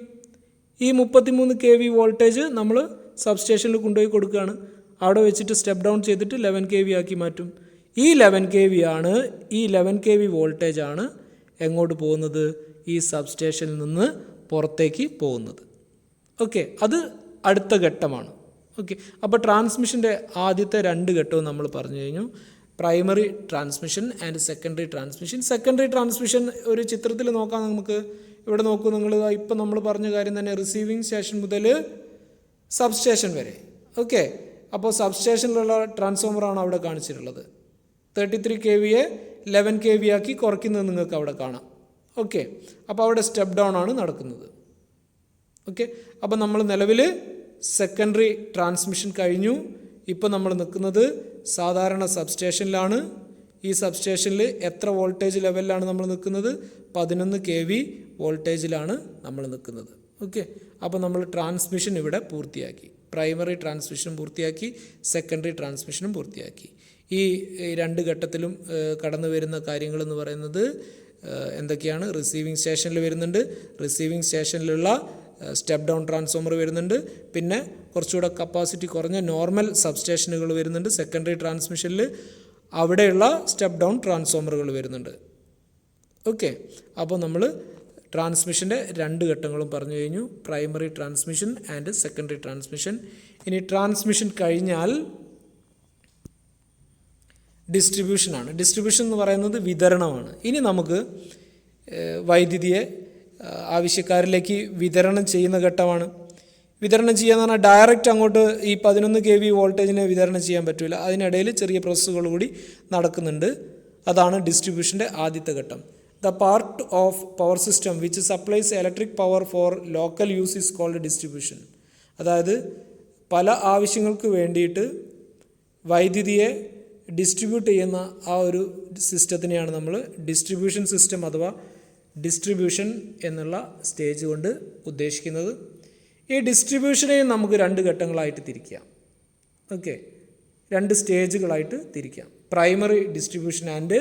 ഈ 33 kV വോൾട്ടേജ് നമ്മൾ സബ്സ്റ്റേഷനിൽ കൊണ്ടുപോയി കൊടുക്കുകയാണ്. അവിടെ വെച്ചിട്ട് സ്റ്റെപ്പ് ഡൗൺ ചെയ്തിട്ട് 11 kV ആക്കി മാറ്റും. ഈ 11 kV വോൾട്ടേജാണ് എങ്ങോട്ട് പോകുന്നത്? ഈ സബ്സ്റ്റേഷനിൽ നിന്ന് പുറത്തേക്ക് പോകുന്നത്. ഓക്കെ, അത് അടുത്ത ഘട്ടമാണ്. ഓക്കെ, അപ്പോൾ ട്രാൻസ്മിഷൻ്റെ ആദ്യത്തെ 2 ഘട്ടവും നമ്മൾ പറഞ്ഞു കഴിഞ്ഞു. Primary transmission and secondary transmission. Secondary transmission ഒരു ചിത്രത്തിൽ നോക്കാം നമുക്ക്. ഇവിടെ നോക്കൂ നിങ്ങൾ, ഇപ്പം നമ്മൾ പറഞ്ഞ കാര്യം തന്നെ, റിസീവിങ് സ്റ്റേഷൻ മുതൽ സബ്സ്റ്റേഷൻ വരെ. ഓക്കെ, അപ്പോൾ സബ്സ്റ്റേഷനിലുള്ള ട്രാൻസ്ഫോമറാണ് അവിടെ കാണിച്ചിട്ടുള്ളത്. 33 kVയെ 11 kV ആക്കി കുറയ്ക്കുന്നത് നിങ്ങൾക്ക് അവിടെ കാണാം. ഓക്കെ, അപ്പോൾ അവിടെ സ്റ്റെപ്പ് ഡൗൺ ആണ് നടക്കുന്നത്. ഓക്കെ, അപ്പോൾ നമ്മൾ നിലവിൽ സെക്കൻഡറി ട്രാൻസ്മിഷൻ കഴിഞ്ഞു. ഇപ്പോൾ നമ്മൾ നിൽക്കുന്നത് സാധാരണ സബ്സ്റ്റേഷനിലാണ്. ഈ സബ്സ്റ്റേഷനിൽ എത്ര വോൾട്ടേജ് ലെവലിലാണ് നമ്മൾ നിൽക്കുന്നത്? 11 kV വോൾട്ടേജിലാണ് നമ്മൾ നിൽക്കുന്നത്. ഓക്കെ, അപ്പോൾ നമ്മൾ ട്രാൻസ്മിഷൻ ഇവിടെ പൂർത്തിയാക്കി. പ്രൈമറി ട്രാൻസ്മിഷനും പൂർത്തിയാക്കി, സെക്കൻഡറി ട്രാൻസ്മിഷനും പൂർത്തിയാക്കി. ഈ 2 ഘട്ടത്തിലും കടന്നു വരുന്ന കാര്യങ്ങളെന്ന് പറയുന്നത് എന്തൊക്കെയാണ്? റിസീവിങ് സ്റ്റേഷനിൽ വരുന്നുണ്ട്, റിസീവിങ് സ്റ്റേഷനിലുള്ള സ്റ്റെപ്പ് ഡൗൺ ട്രാൻസ്ഫോമർ വരുന്നുണ്ട്, പിന്നെ കുറച്ചുകൂടെ കപ്പാസിറ്റി കുറഞ്ഞ നോർമൽ സബ്സ്റ്റേഷനുകൾ വരുന്നുണ്ട്. സെക്കൻഡറി ട്രാൻസ്മിഷനിൽ അവിടെയുള്ള സ്റ്റെപ്പ് ഡൗൺ ട്രാൻസ്ഫോമറുകൾ വരുന്നുണ്ട്. ഓക്കെ, അപ്പോൾ നമ്മൾ ട്രാൻസ്മിഷൻ്റെ 2 ഘട്ടങ്ങളും പറഞ്ഞു കഴിഞ്ഞു. Primary transmission and secondary transmission. ഇനി ട്രാൻസ്മിഷൻ കഴിഞ്ഞാൽ ഡിസ്ട്രിബ്യൂഷനാണ്. ഡിസ്ട്രിബ്യൂഷൻ എന്ന് പറയുന്നത് വിതരണമാണ്. ഇനി നമുക്ക് വൈദ്യുതിയെ ആവശ്യക്കാരിലേക്ക് വിതരണം ചെയ്യുന്ന ഘട്ടമാണ്. വിതരണം ചെയ്യാന്ന് പറഞ്ഞാൽ ഡയറക്റ്റ് അങ്ങോട്ട് ഈ 11 kV വോൾട്ടേജിനെ വിതരണം ചെയ്യാൻ പറ്റില്ല. അതിനിടയിൽ ചെറിയ പ്രോസസ്സുകൾ കൂടി നടക്കുന്നുണ്ട്. അതാണ് ഡിസ്ട്രിബ്യൂഷൻ്റെ ആദ്യത്തെ ഘട്ടം. The part of power system which supplies electric power for local use is called distribution. അതായത് പല ആവശ്യങ്ങൾക്ക് വേണ്ടിയിട്ട് വൈദ്യുതിയെ ഡിസ്ട്രിബ്യൂട്ട് ചെയ്യുന്ന ആ ഒരു സിസ്റ്റത്തിനെയാണ് നമ്മൾ ഡിസ്ട്രിബ്യൂഷൻ സിസ്റ്റം അഥവാ ഡിസ്ട്രിബ്യൂഷൻ എന്നുള്ള സ്റ്റേജ് കൊണ്ട് ഉദ്ദേശിക്കുന്നത്. ഈ ഡിസ്ട്രിബ്യൂഷനെ നമുക്ക് 2 ഘട്ടങ്ങളായിട്ട് തിരിക്കാം. ഓക്കെ, 2 സ്റ്റേജുകളായിട്ട് തിരിക്കാം. Primary distribution and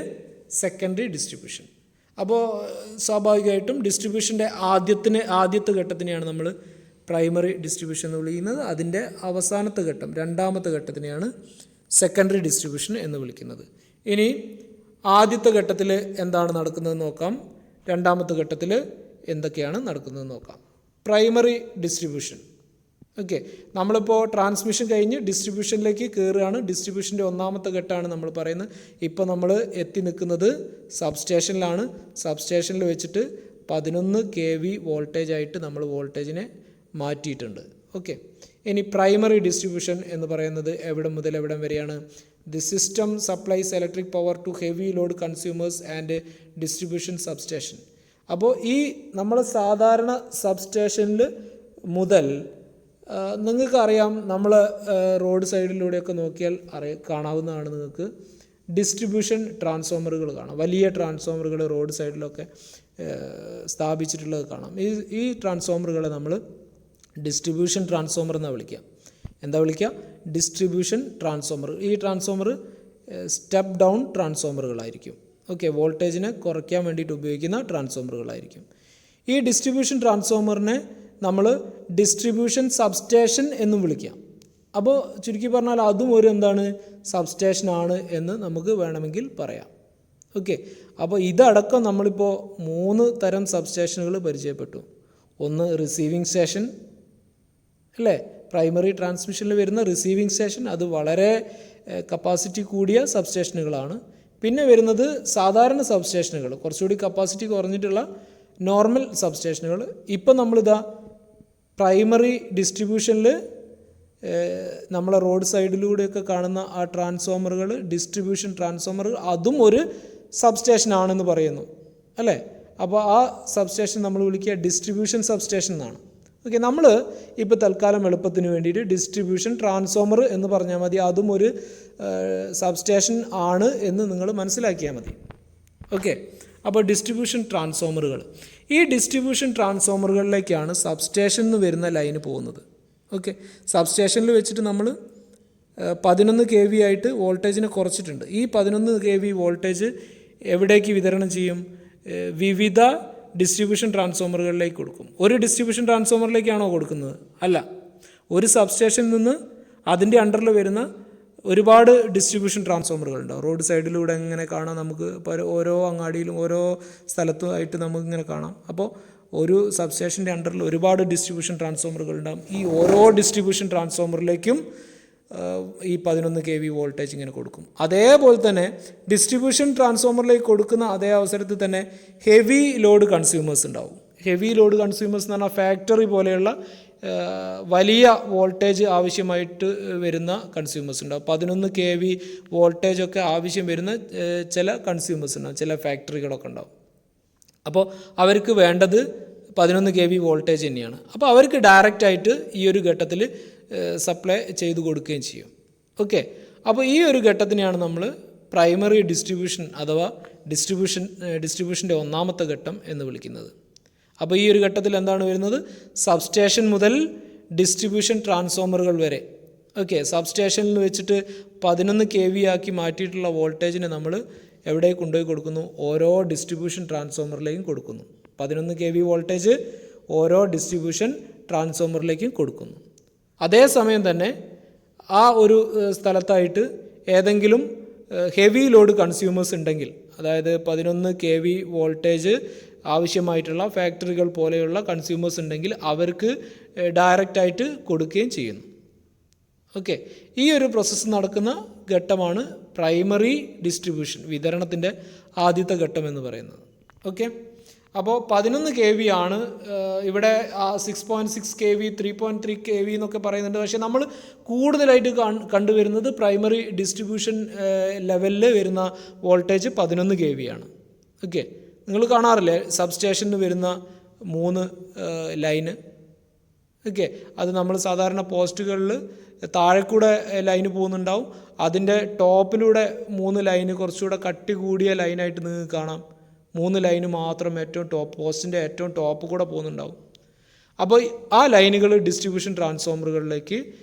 secondary distribution. അപ്പോൾ സ്വാഭാവികമായിട്ടും ഡിസ്ട്രിബ്യൂഷൻ്റെ ആദ്യത്തെ ഘട്ടത്തിനെയാണ് നമ്മൾ പ്രൈമറി ഡിസ്ട്രിബ്യൂഷൻ എന്ന് വിളിക്കുന്നത്. അതിൻ്റെ അവസാനത്തെ ഘട്ടം, 2ാമത്തെ ഘട്ടത്തിനെയാണ് സെക്കൻഡറി ഡിസ്ട്രിബ്യൂഷൻ എന്ന് വിളിക്കുന്നത്. ഇനി ആദ്യത്തെ ഘട്ടത്തിൽ എന്താണ് നടക്കുന്നതെന്ന് നോക്കാം. 2ാമത്തെ ഘട്ടത്തിൽ എന്തൊക്കെയാണ് നടക്കുന്നതെന്ന് നോക്കാം. Primary distribution. ഓക്കെ, നമ്മളിപ്പോൾ ട്രാൻസ്മിഷൻ കഴിഞ്ഞ് ഡിസ്ട്രിബ്യൂഷനിലേക്ക് കയറുകയാണ്. ഡിസ്ട്രിബ്യൂഷൻ്റെ 1ാമത്തെ ഘട്ടമാണ് നമ്മൾ പറയുന്നത്. ഇപ്പോൾ നമ്മൾ എത്തി നിൽക്കുന്നത് സബ്സ്റ്റേഷനിലാണ്. സബ്സ്റ്റേഷനിൽ വെച്ചിട്ട് 11 kV വോൾട്ടേജായിട്ട് നമ്മൾ വോൾട്ടേജിനെ മാറ്റിയിട്ടുണ്ട്. ഓക്കെ, ഇനി പ്രൈമറി ഡിസ്ട്രിബ്യൂഷൻ എന്ന് പറയുന്നത് എവിടെ മുതൽ എവിടം വരെയാണ്? The system supplies electric power to heavy load consumers and distribution substation. അപ്പോൾ ഈ നമ്മൾ സാധാരണ സബ്സ്റ്റേഷനിൽ മുതൽ നിങ്ങൾക്കറിയാം, നമ്മൾ റോഡ് സൈഡിലൂടെയൊക്കെ നോക്കിയാൽ കാണാവുന്നതാണ് നിങ്ങൾക്ക് ഡിസ്ട്രിബ്യൂഷൻ ട്രാൻസ്ഫോമറുകൾ കാണാം. വലിയ ട്രാൻസ്ഫോമറുകൾ റോഡ് സൈഡിലൊക്കെ സ്ഥാപിച്ചിട്ടുള്ളത് കാണാം. ഈ ട്രാൻസ്ഫോമറുകളെ നമ്മൾ ഡിസ്ട്രിബ്യൂഷൻ ട്രാൻസ്ഫോമർ എന്നാണ് വിളിക്കുക. എന്താ വിളിക്കുക? Distribution transformer. ഈ ട്രാൻസ്ഫോമർ സ്റ്റെപ്പ് ഡൗൺ ട്രാൻസ്ഫോമറുകളായിരിക്കും. ഓക്കെ, വോൾട്ടേജിനെ കുറയ്ക്കാൻ വേണ്ടിയിട്ട് ഉപയോഗിക്കുന്ന ട്രാൻസ്ഫോമറുകളായിരിക്കും. ഈ ഡിസ്ട്രിബ്യൂഷൻ ട്രാൻസ്ഫോമറിനെ നമ്മൾ ഡിസ്ട്രിബ്യൂഷൻ സബ്സ്റ്റേഷൻ എന്നും വിളിക്കാം. അപ്പോൾ ചുരുക്കി പറഞ്ഞാൽ അതും ഒരു എന്താണ്? സബ്സ്റ്റേഷനാണ് എന്ന് നമുക്ക് വേണമെങ്കിൽ പറയാം. ഓക്കെ, അപ്പോൾ ഇതടക്കം നമ്മളിപ്പോൾ 3 തരം സബ്സ്റ്റേഷനുകൾ പരിചയപ്പെട്ടു. ഒന്ന് റിസീവിങ് സ്റ്റേഷൻ അല്ലേ, പ്രൈമറി ട്രാൻസ്മിഷനിൽ വരുന്ന റിസീവിങ് സ്റ്റേഷൻ, അത് വളരെ കപ്പാസിറ്റി കൂടിയ സബ്സ്റ്റേഷനുകളാണ്. പിന്നെ വരുന്നത് സാധാരണ സബ്സ്റ്റേഷനുകൾ, കുറച്ചുകൂടി കപ്പാസിറ്റി കുറഞ്ഞിട്ടുള്ള നോർമൽ സബ്സ്റ്റേഷനുകൾ. ഇപ്പം നമ്മളിതാ പ്രൈമറി ഡിസ്ട്രിബ്യൂഷനിൽ നമ്മളെ റോഡ് സൈഡിലൂടെയൊക്കെ കാണുന്ന ആ ട്രാൻസ്ഫോമറുകൾ, ഡിസ്ട്രിബ്യൂഷൻ ട്രാൻസ്ഫോമറുകൾ, അതും ഒരു സബ്സ്റ്റേഷനാണെന്ന് പറയുന്നു അല്ലേ. അപ്പോൾ ആ സബ്സ്റ്റേഷൻ നമ്മൾ വിളിക്കുക ഡിസ്ട്രിബ്യൂഷൻ സബ്സ്റ്റേഷൻ എന്നാണ്. ഓക്കെ, നമ്മൾ ഇപ്പോൾ തൽക്കാലം എളുപ്പത്തിന് വേണ്ടിയിട്ട് ഡിസ്ട്രിബ്യൂഷൻ ട്രാൻസ്ഫോമർ എന്ന് പറഞ്ഞാൽ മതി. അതും ഒരു സബ്സ്റ്റേഷൻ ആണ് എന്ന് നിങ്ങൾ മനസ്സിലാക്കിയാൽ മതി. ഓക്കെ, അപ്പോൾ ഡിസ്ട്രിബ്യൂഷൻ ട്രാൻസ്ഫോമറുകൾ, ഈ ഡിസ്ട്രിബ്യൂഷൻ ട്രാൻസ്ഫോമറുകളിലേക്കാണ് സബ്സ്റ്റേഷനിൽ നിന്ന് വരുന്ന ലൈന് പോകുന്നത്. ഓക്കെ, സബ്സ്റ്റേഷനിൽ വെച്ചിട്ട് നമ്മൾ 11 kV ആയിട്ട് വോൾട്ടേജിനെ കുറച്ചിട്ടുണ്ട്. ഈ 11 kV വോൾട്ടേജ് എവിടേക്ക് വിതരണം ചെയ്യും? വിവിധ ഡിസ്ട്രിബ്യൂഷൻ ട്രാൻസ്ഫോമറുകളിലേക്ക് കൊടുക്കും. ഒരു ഡിസ്ട്രിബ്യൂഷൻ ട്രാൻസ്ഫോമറിലേക്കാണോ കൊടുക്കുന്നത്? അല്ല, ഒരു സബ്സ്റ്റേഷനിൽ നിന്ന് അതിൻ്റെ അണ്ടറിൽ വരുന്ന ഒരുപാട് ഡിസ്ട്രിബ്യൂഷൻ ട്രാൻസ്ഫോമറുകളുണ്ടാവും. റോഡ് സൈഡിലൂടെ ഇങ്ങനെ കാണാം, നമുക്ക് ഓരോ അങ്ങാടിയിലും ഓരോ സ്ഥലത്തുമായിട്ട് നമുക്കിങ്ങനെ കാണാം. അപ്പോൾ ഒരു സബ്സ്റ്റേഷൻ്റെ അണ്ടറിൽ ഒരുപാട് ഡിസ്ട്രിബ്യൂഷൻ ട്രാൻസ്ഫോമറുകൾ ഉണ്ടാകും. ഈ ഓരോ ഡിസ്ട്രിബ്യൂഷൻ ട്രാൻസ്ഫോമറിലേക്കും ഈ 11 kV വോൾട്ടേജ് ഇങ്ങനെ കൊടുക്കും. അതേപോലെ തന്നെ ഡിസ്ട്രിബ്യൂഷൻ ട്രാൻസ്ഫോമറിലേക്ക് കൊടുക്കുന്ന അതേ അവസരത്തിൽ തന്നെ ഹെവി ലോഡ് കൺസ്യൂമേഴ്സ് ഉണ്ടാവും. ഹെവി ലോഡ് കൺസ്യൂമേഴ്സ് എന്ന് പറഞ്ഞാൽ ഫാക്ടറി പോലെയുള്ള വലിയ വോൾട്ടേജ് ആവശ്യമായിട്ട് വരുന്ന കൺസ്യൂമേഴ്സ് ഉണ്ടാവും. 11 kV വോൾട്ടേജൊക്കെ ആവശ്യം വരുന്ന ചില കൺസ്യൂമേഴ്സ് ഉണ്ടാവും, ചില ഫാക്ടറികളൊക്കെ ഉണ്ടാവും. അപ്പോൾ അവർക്ക് വേണ്ടത് 11 kV വോൾട്ടേജ് തന്നെയാണ്. അപ്പോൾ അവർക്ക് ഡയറക്റ്റായിട്ട് ഈ ഒരു ഘട്ടത്തിൽ സപ്ലൈ ചെയ്തു കൊടുക്കുകയും ചെയ്യും. ഓക്കെ, അപ്പോൾ ഈ ഒരു ഘട്ടത്തിനെയാണ് നമ്മൾ പ്രൈമറി ഡിസ്ട്രിബ്യൂഷൻ അഥവാ ഡിസ്ട്രിബ്യൂഷൻ്റെ ഒന്നാമത്തെ ഘട്ടം എന്ന് വിളിക്കുന്നത്. അപ്പോൾ ഈ ഒരു ഘട്ടത്തിൽ എന്താണ് വരുന്നത്? സബ്സ്റ്റേഷൻ മുതൽ ഡിസ്ട്രിബ്യൂഷൻ ട്രാൻസ്ഫോമറുകൾ വരെ. ഓക്കെ, സബ്സ്റ്റേഷനിൽ വെച്ചിട്ട് 11 kV ആക്കി മാറ്റിയിട്ടുള്ള വോൾട്ടേജിനെ നമ്മൾ എവിടെ കൊണ്ടുപോയി കൊടുക്കുന്നു? ഓരോ ഡിസ്ട്രിബ്യൂഷൻ ട്രാൻസ്ഫോമറിലേക്കും കൊടുക്കുന്നു. 11 kV വോൾട്ടേജ് ഓരോ ഡിസ്ട്രിബ്യൂഷൻ ട്രാൻസ്ഫോമറിലേക്കും കൊടുക്കുന്നു. അതേസമയം തന്നെ ആ ഒരു സ്ഥലത്തായിട്ട് ഏതെങ്കിലും ഹെവി ലോഡ് കൺസ്യൂമേഴ്സ് ഉണ്ടെങ്കിൽ, അതായത് 11 kV വോൾട്ടേജ് ആവശ്യമായിട്ടുള്ള ഫാക്ടറികൾ പോലെയുള്ള കൺസ്യൂമേഴ്സ് ഉണ്ടെങ്കിൽ അവർക്ക് ഡയറക്റ്റായിട്ട് കൊടുക്കുകയും ചെയ്യുന്നു. ഓക്കെ, ഈ ഒരു പ്രോസസ്സ് നടക്കുന്ന ഘട്ടമാണ് പ്രൈമറി ഡിസ്ട്രിബ്യൂഷൻ, വിതരണത്തിൻ്റെ ആദ്യത്തെ ഘട്ടം എന്ന് പറയുന്നത്. ഓക്കെ, അപ്പോൾ 11 kV ആണ് ഇവിടെ. 6.6 kV, 3.3 kV എന്നൊക്കെ പറയുന്നുണ്ട്. പക്ഷേ നമ്മൾ കൂടുതലായിട്ട് കണ്ടുവരുന്നത് പ്രൈമറി ഡിസ്ട്രിബ്യൂഷൻ ലെവലിൽ വരുന്ന വോൾട്ടേജ് 11 kV ആണ്. ഓക്കെ, നിങ്ങൾ കാണാറില്ലേ സബ്സ്റ്റേഷനിൽ വരുന്ന 3 ലൈന്? ഓക്കെ, അത് നമ്മൾ സാധാരണ പോസ്റ്റുകളിൽ താഴെ കൂടെ ലൈന് പോകുന്നുണ്ടാവും. അതിൻ്റെ ടോപ്പിലൂടെ 3 ലൈന് കുറച്ചുകൂടെ കട്ടി കൂടിയ ലൈനായിട്ട് നിങ്ങൾക്ക് കാണാം. 3 ലൈന് മാത്രം ഏറ്റവും പോസ്റ്റിൻ്റെ ഏറ്റവും ടോപ്പ് കൂടെ പോകുന്നുണ്ടാവും. അപ്പോൾ ആ ലൈനുകൾ ഡിസ്ട്രിബ്യൂഷൻ ട്രാൻസ്ഫോമറുകളിലേക്ക്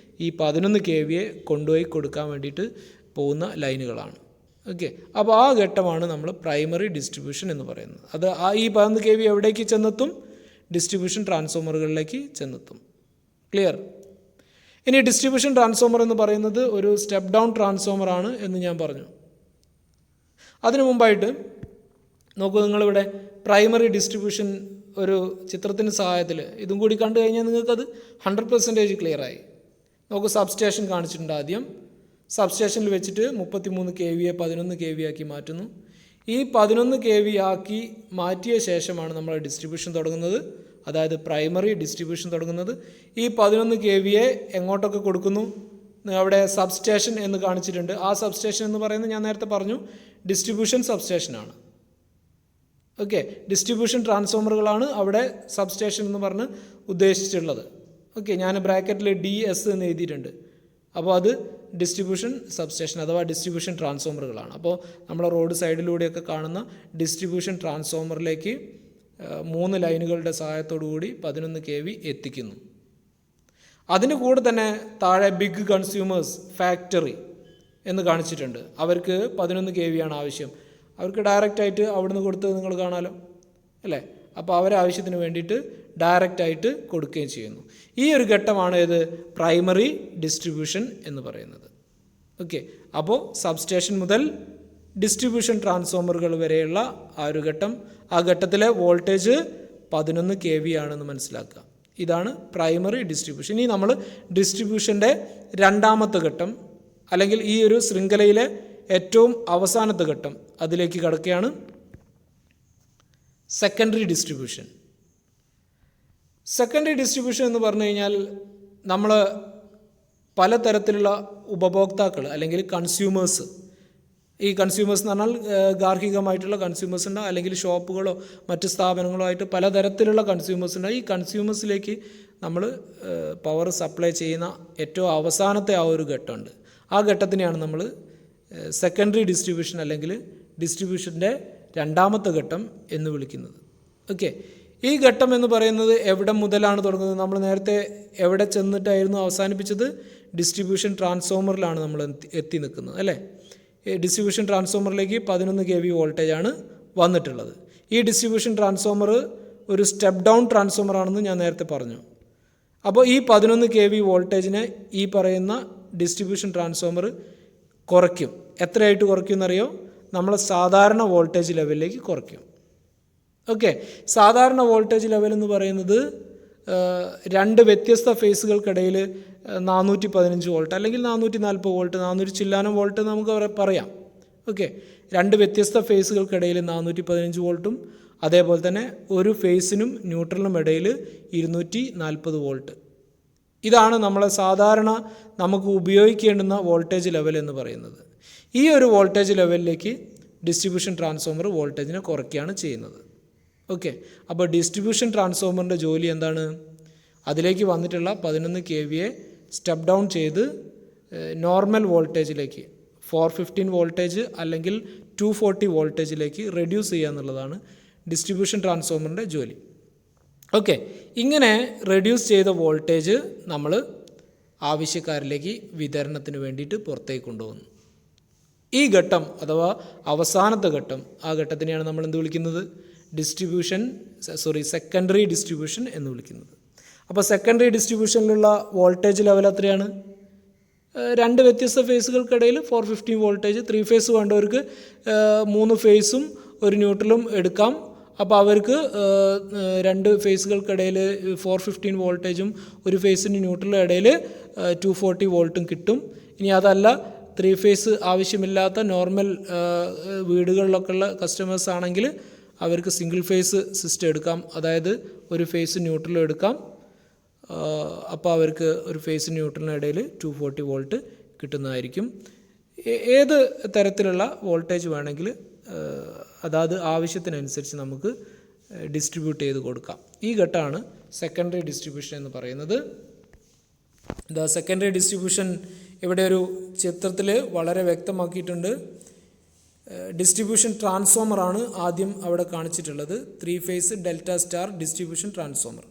ഈ 11 kV കൊണ്ടുപോയി കൊടുക്കാൻ വേണ്ടിയിട്ട് പോകുന്ന ലൈനുകളാണ്. ഓക്കെ, അപ്പോൾ ആ ഘട്ടമാണ് നമ്മൾ പ്രൈമറി ഡിസ്ട്രിബ്യൂഷൻ എന്ന് പറയുന്നത്. അത് ഈ 11 kV എവിടേക്ക് ചെന്നെത്തും? ഡിസ്ട്രിബ്യൂഷൻ ട്രാൻസ്ഫോമറുകളിലേക്ക് ചെന്നെത്തും. ക്ലിയർ? ഇനി ഡിസ്ട്രിബ്യൂഷൻ ട്രാൻസ്ഫോമർ എന്ന് പറയുന്നത് ഒരു സ്റ്റെപ്പ് ഡൗൺ ട്രാൻസ്ഫോമറാണ് എന്ന് ഞാൻ പറഞ്ഞു. അതിനു മുമ്പായിട്ട് നോക്കൂ, നിങ്ങളിവിടെ പ്രൈമറി ഡിസ്ട്രിബ്യൂഷൻ ഒരു ചിത്രത്തിൻ്റെ സഹായത്തിൽ ഇതും കൂടി കണ്ടു കഴിഞ്ഞാൽ നിങ്ങൾക്കത് 100% ക്ലിയറായി. നോക്കൂ, സബ്സ്റ്റേഷൻ കാണിച്ചിട്ടുണ്ട്. ആദ്യം സബ്സ്റ്റേഷനിൽ വെച്ചിട്ട് 33 kV 11 kV ആക്കി മാറ്റുന്നു. ഈ 11 kV ആക്കി മാറ്റിയ ശേഷമാണ് നമ്മൾ ഡിസ്ട്രിബ്യൂഷൻ തുടങ്ങുന്നത്, അതായത് പ്രൈമറി ഡിസ്ട്രിബ്യൂഷൻ തുടങ്ങുന്നത്. ഈ 11 kV എങ്ങോട്ടൊക്കെ കൊടുക്കുന്നു? അവിടെ സബ്സ്റ്റേഷൻ എന്ന് കാണിച്ചിട്ടുണ്ട്. ആ സബ്സ്റ്റേഷൻ എന്ന് പറയുന്നത് ഞാൻ നേരത്തെ പറഞ്ഞു ഡിസ്ട്രിബ്യൂഷൻ സബ്സ്റ്റേഷനാണ്. ഓക്കെ, ഡിസ്ട്രിബ്യൂഷൻ ട്രാൻസ്ഫോമറുകളാണ് അവിടെ സബ്സ്റ്റേഷൻ എന്ന് പറഞ്ഞ് ഉദ്ദേശിച്ചിട്ടുള്ളത്. ഓക്കെ, ഞാൻ ബ്രാക്കറ്റിൽ DS എന്ന് എഴുതിയിട്ടുണ്ട്. അപ്പോൾ അത് ഡിസ്ട്രിബ്യൂഷൻ സബ്സ്റ്റേഷൻ അഥവാ ഡിസ്ട്രിബ്യൂഷൻ ട്രാൻസ്ഫോമറുകളാണ്. അപ്പോൾ നമ്മളെ റോഡ് സൈഡിലൂടെയൊക്കെ കാണുന്ന ഡിസ്ട്രിബ്യൂഷൻ ട്രാൻസ്ഫോമറിലേക്ക് 3 ലൈനുകളുടെ സഹായത്തോടു കൂടി 11 kV എത്തിക്കുന്നു. അതിന് കൂടെ തന്നെ താഴെ ബിഗ് കൺസ്യൂമേഴ്സ് ഫാക്ടറി എന്ന് കാണിച്ചിട്ടുണ്ട്. അവർക്ക് 11 kV ആണ് ആവശ്യം. അവർക്ക് ഡയറക്റ്റായിട്ട് അവിടുന്ന് കൊടുത്ത് നിങ്ങൾ കാണാമല്ലോ അല്ലേ. അപ്പോൾ അവരെ ആവശ്യത്തിന് വേണ്ടിയിട്ട് ഡയറക്റ്റായിട്ട് കൊടുക്കുകയും ചെയ്യുന്നു. ഈ ഒരു ഘട്ടമാണ് ഇത് പ്രൈമറി ഡിസ്ട്രിബ്യൂഷൻ എന്ന് പറയുന്നത്. ഓക്കെ, അപ്പോൾ സബ്സ്റ്റേഷൻ മുതൽ ഡിസ്ട്രിബ്യൂഷൻ ട്രാൻസ്ഫോമറുകൾ വരെയുള്ള ആ ഒരു ഘട്ടം, ആ ഘട്ടത്തിലെ വോൾട്ടേജ് 11 kV ആണെന്ന് മനസ്സിലാക്കുക. ഇതാണ് പ്രൈമറി ഡിസ്ട്രിബ്യൂഷൻ. ഇനി നമ്മൾ ഡിസ്ട്രിബ്യൂഷൻ്റെ രണ്ടാമത്തെ ഘട്ടം അല്ലെങ്കിൽ ഈ ഒരു ശൃംഖലയിലെ ഏറ്റവും അവസാനത്തെ ഘട്ടം അതിലേക്ക് കടക്കുകയാണ്. Secondary distribution. സെക്കൻഡറി ഡിസ്ട്രിബ്യൂഷൻ എന്ന് പറഞ്ഞു കഴിഞ്ഞാൽ നമ്മൾ പലതരത്തിലുള്ള ഉപഭോക്താക്കൾ അല്ലെങ്കിൽ കൺസ്യൂമേഴ്സ്, ഈ കൺസ്യൂമേഴ്സ് എന്ന് പറഞ്ഞാൽ ഗാർഹികമായിട്ടുള്ള കൺസ്യൂമേഴ്സ് ഉണ്ടാവും, അല്ലെങ്കിൽ ഷോപ്പുകളോ മറ്റ് സ്ഥാപനങ്ങളോ ആയിട്ട് പലതരത്തിലുള്ള കൺസ്യൂമേഴ്സ് ഉണ്ടാവും. ഈ കൺസ്യൂമേഴ്സിലേക്ക് നമ്മൾ പവർ സപ്ലൈ ചെയ്യുന്ന ഏറ്റവും അവസാനത്തെ ആ ഒരു ഘട്ടമുണ്ട്. ആ ഘട്ടത്തിനെയാണ് നമ്മൾ സെക്കൻഡറി ഡിസ്ട്രിബ്യൂഷൻ അല്ലെങ്കിൽ ഡിസ്ട്രിബ്യൂഷൻ്റെ രണ്ടാമത്തെ ഘട്ടം എന്ന് വിളിക്കുന്നത്. ഓക്കെ, ഈ ഘട്ടം എന്ന് പറയുന്നത് എവിടെ മുതലാണ് തുടങ്ങുന്നത്? നമ്മൾ നേരത്തെ എവിടെ ചെന്നിട്ടായിരുന്നു അവസാനിപ്പിച്ചത്? ഡിസ്ട്രിബ്യൂഷൻ ട്രാൻസ്ഫോമറിലാണ് നമ്മൾ എത്തി നിൽക്കുന്നത് അല്ലേ. ഡിസ്ട്രിബ്യൂഷൻ ട്രാൻസ്ഫോമറിലേക്ക് 11 kV വോൾട്ടേജാണ് വന്നിട്ടുള്ളത്. ഈ ഡിസ്ട്രിബ്യൂഷൻ ട്രാൻസ്ഫോമർ ഒരു സ്റ്റെപ്പ് ഡൗൺ ട്രാൻസ്ഫോമർ ആണെന്ന് ഞാൻ നേരത്തെ പറഞ്ഞു. അപ്പോൾ ഈ 11 kV വോൾട്ടേജിനെ ഈ പറയുന്ന ഡിസ്ട്രിബ്യൂഷൻ ട്രാൻസ്ഫോമർ കുറയ്ക്കും. എത്രയായിട്ട് കുറയ്ക്കും എന്നറിയോ? നമ്മളെ സാധാരണ വോൾട്ടേജ് ലെവലിലേക്ക് കുറയ്ക്കും. ഓക്കെ, സാധാരണ വോൾട്ടേജ് ലെവൽ എന്ന് പറയുന്നത് രണ്ട് വ്യത്യസ്ത ഫേസുകൾക്കിടയിൽ 415 വോൾട്ട് അല്ലെങ്കിൽ 440 വോൾട്ട്, 400 ചില്ലാനം വോൾട്ട് നമുക്ക് പറയാം. ഓക്കെ, രണ്ട് വ്യത്യസ്ത ഫേസുകൾക്കിടയിൽ 415 വോൾട്ടും അതേപോലെ തന്നെ ഒരു ഫേസിനും ന്യൂട്രലിനും ഇടയിൽ 240 വോൾട്ട്. ഇതാണ് നമ്മളെ സാധാരണ നമുക്ക് ഉപയോഗിക്കേണ്ടുന്ന വോൾട്ടേജ് ലെവൽ എന്ന് പറയുന്നത്. ഈ ഒരു വോൾട്ടേജ് ലെവലിലേക്ക് ഡിസ്ട്രിബ്യൂഷൻ ട്രാൻസ്ഫോമർ വോൾട്ടേജിനെ കുറയ്ക്കുകയാണ് ചെയ്യുന്നത്. ഓക്കെ, അപ്പോൾ ഡിസ്ട്രിബ്യൂഷൻ ട്രാൻസ്ഫോമറിൻ്റെ ജോലി എന്താണ്? അതിലേക്ക് വന്നിട്ടുള്ള 11 kVയെ സ്റ്റെപ്പ് ഡൗൺ ചെയ്ത് നോർമൽ വോൾട്ടേജിലേക്ക് 415 വോൾട്ടേജ് അല്ലെങ്കിൽ 240 വോൾട്ടേജിലേക്ക് റെഡ്യൂസ് ചെയ്യുക എന്നുള്ളതാണ് ഡിസ്ട്രിബ്യൂഷൻ ട്രാൻസ്ഫോമറിൻ്റെ ജോലി. ഓക്കെ, ഇങ്ങനെ റെഡ്യൂസ് ചെയ്ത വോൾട്ടേജ് നമ്മൾ ആവശ്യക്കാരിലേക്ക് വിതരണത്തിന് വേണ്ടിയിട്ട് പുറത്തേക്ക് കൊണ്ടുപോകുന്നു. ഈ ഘട്ടം അഥവാ അവസാനത്തെ ഘട്ടം, ആ ഘട്ടത്തിനെയാണ് നമ്മൾ എന്ത് വിളിക്കുന്നത്? സെക്കൻഡറി ഡിസ്ട്രിബ്യൂഷൻ എന്ന് വിളിക്കുന്നത്. അപ്പോൾ സെക്കൻഡറി ഡിസ്ട്രിബ്യൂഷനിലുള്ള വോൾട്ടേജ് ലെവൽ എത്രയാണ്? രണ്ട് വ്യത്യസ്ത ഫേസുകൾക്കിടയിൽ 415 വോൾട്ടേജ്. 3 ഫേസ് വേണ്ടവർക്ക് 3 ഫേസും ഒരു ന്യൂട്രലും എടുക്കാം. അപ്പോൾ അവർക്ക് രണ്ട് ഫേസുകൾക്കിടയിൽ 415 വോൾട്ടേജും ഒരു ഫേസിന് ന്യൂട്രലും ഇടയിൽ 240 വോൾട്ടും കിട്ടും. ഇനി അതല്ല, 3 ഫേസ് ആവശ്യമില്ലാത്ത നോർമൽ വീടുകളിലൊക്കെ ഉള്ള കസ്റ്റമേഴ്സ് ആണെങ്കിൽ അവർക്ക് സിംഗിൾ ഫേസ് സിസ്റ്റം എടുക്കാം. അതായത് ഒരു ഫേസ് ന്യൂട്രലും എടുക്കാം. അപ്പോൾ അവർക്ക് ഒരു ഫേസ് ന്യൂട്രലിന് ഇടയിൽ 240 വോൾട്ട് കിട്ടുന്നതായിരിക്കും. ഏത് തരത്തിലുള്ള വോൾട്ടേജ് വേണമെങ്കിൽ അതായത് ആവശ്യത്തിനനുസരിച്ച് നമുക്ക് ഡിസ്ട്രിബ്യൂട്ട് ചെയ്ത് കൊടുക്കാം. ഈ ഘട്ടമാണ് സെക്കൻഡറി ഡിസ്ട്രിബ്യൂഷൻ എന്ന് പറയുന്നത്. സെക്കൻഡറി ഡിസ്ട്രിബ്യൂഷൻ ഇവിടെ ഒരു ചിത്രത്തിൽ വളരെ വ്യക്തമാക്കിയിട്ടുണ്ട്. ഡിസ്ട്രിബ്യൂഷൻ ട്രാൻസ്ഫോമറാണ് ആദ്യം അവിടെ കാണിച്ചിട്ടുള്ളത്. 3 phase delta star distribution transformer.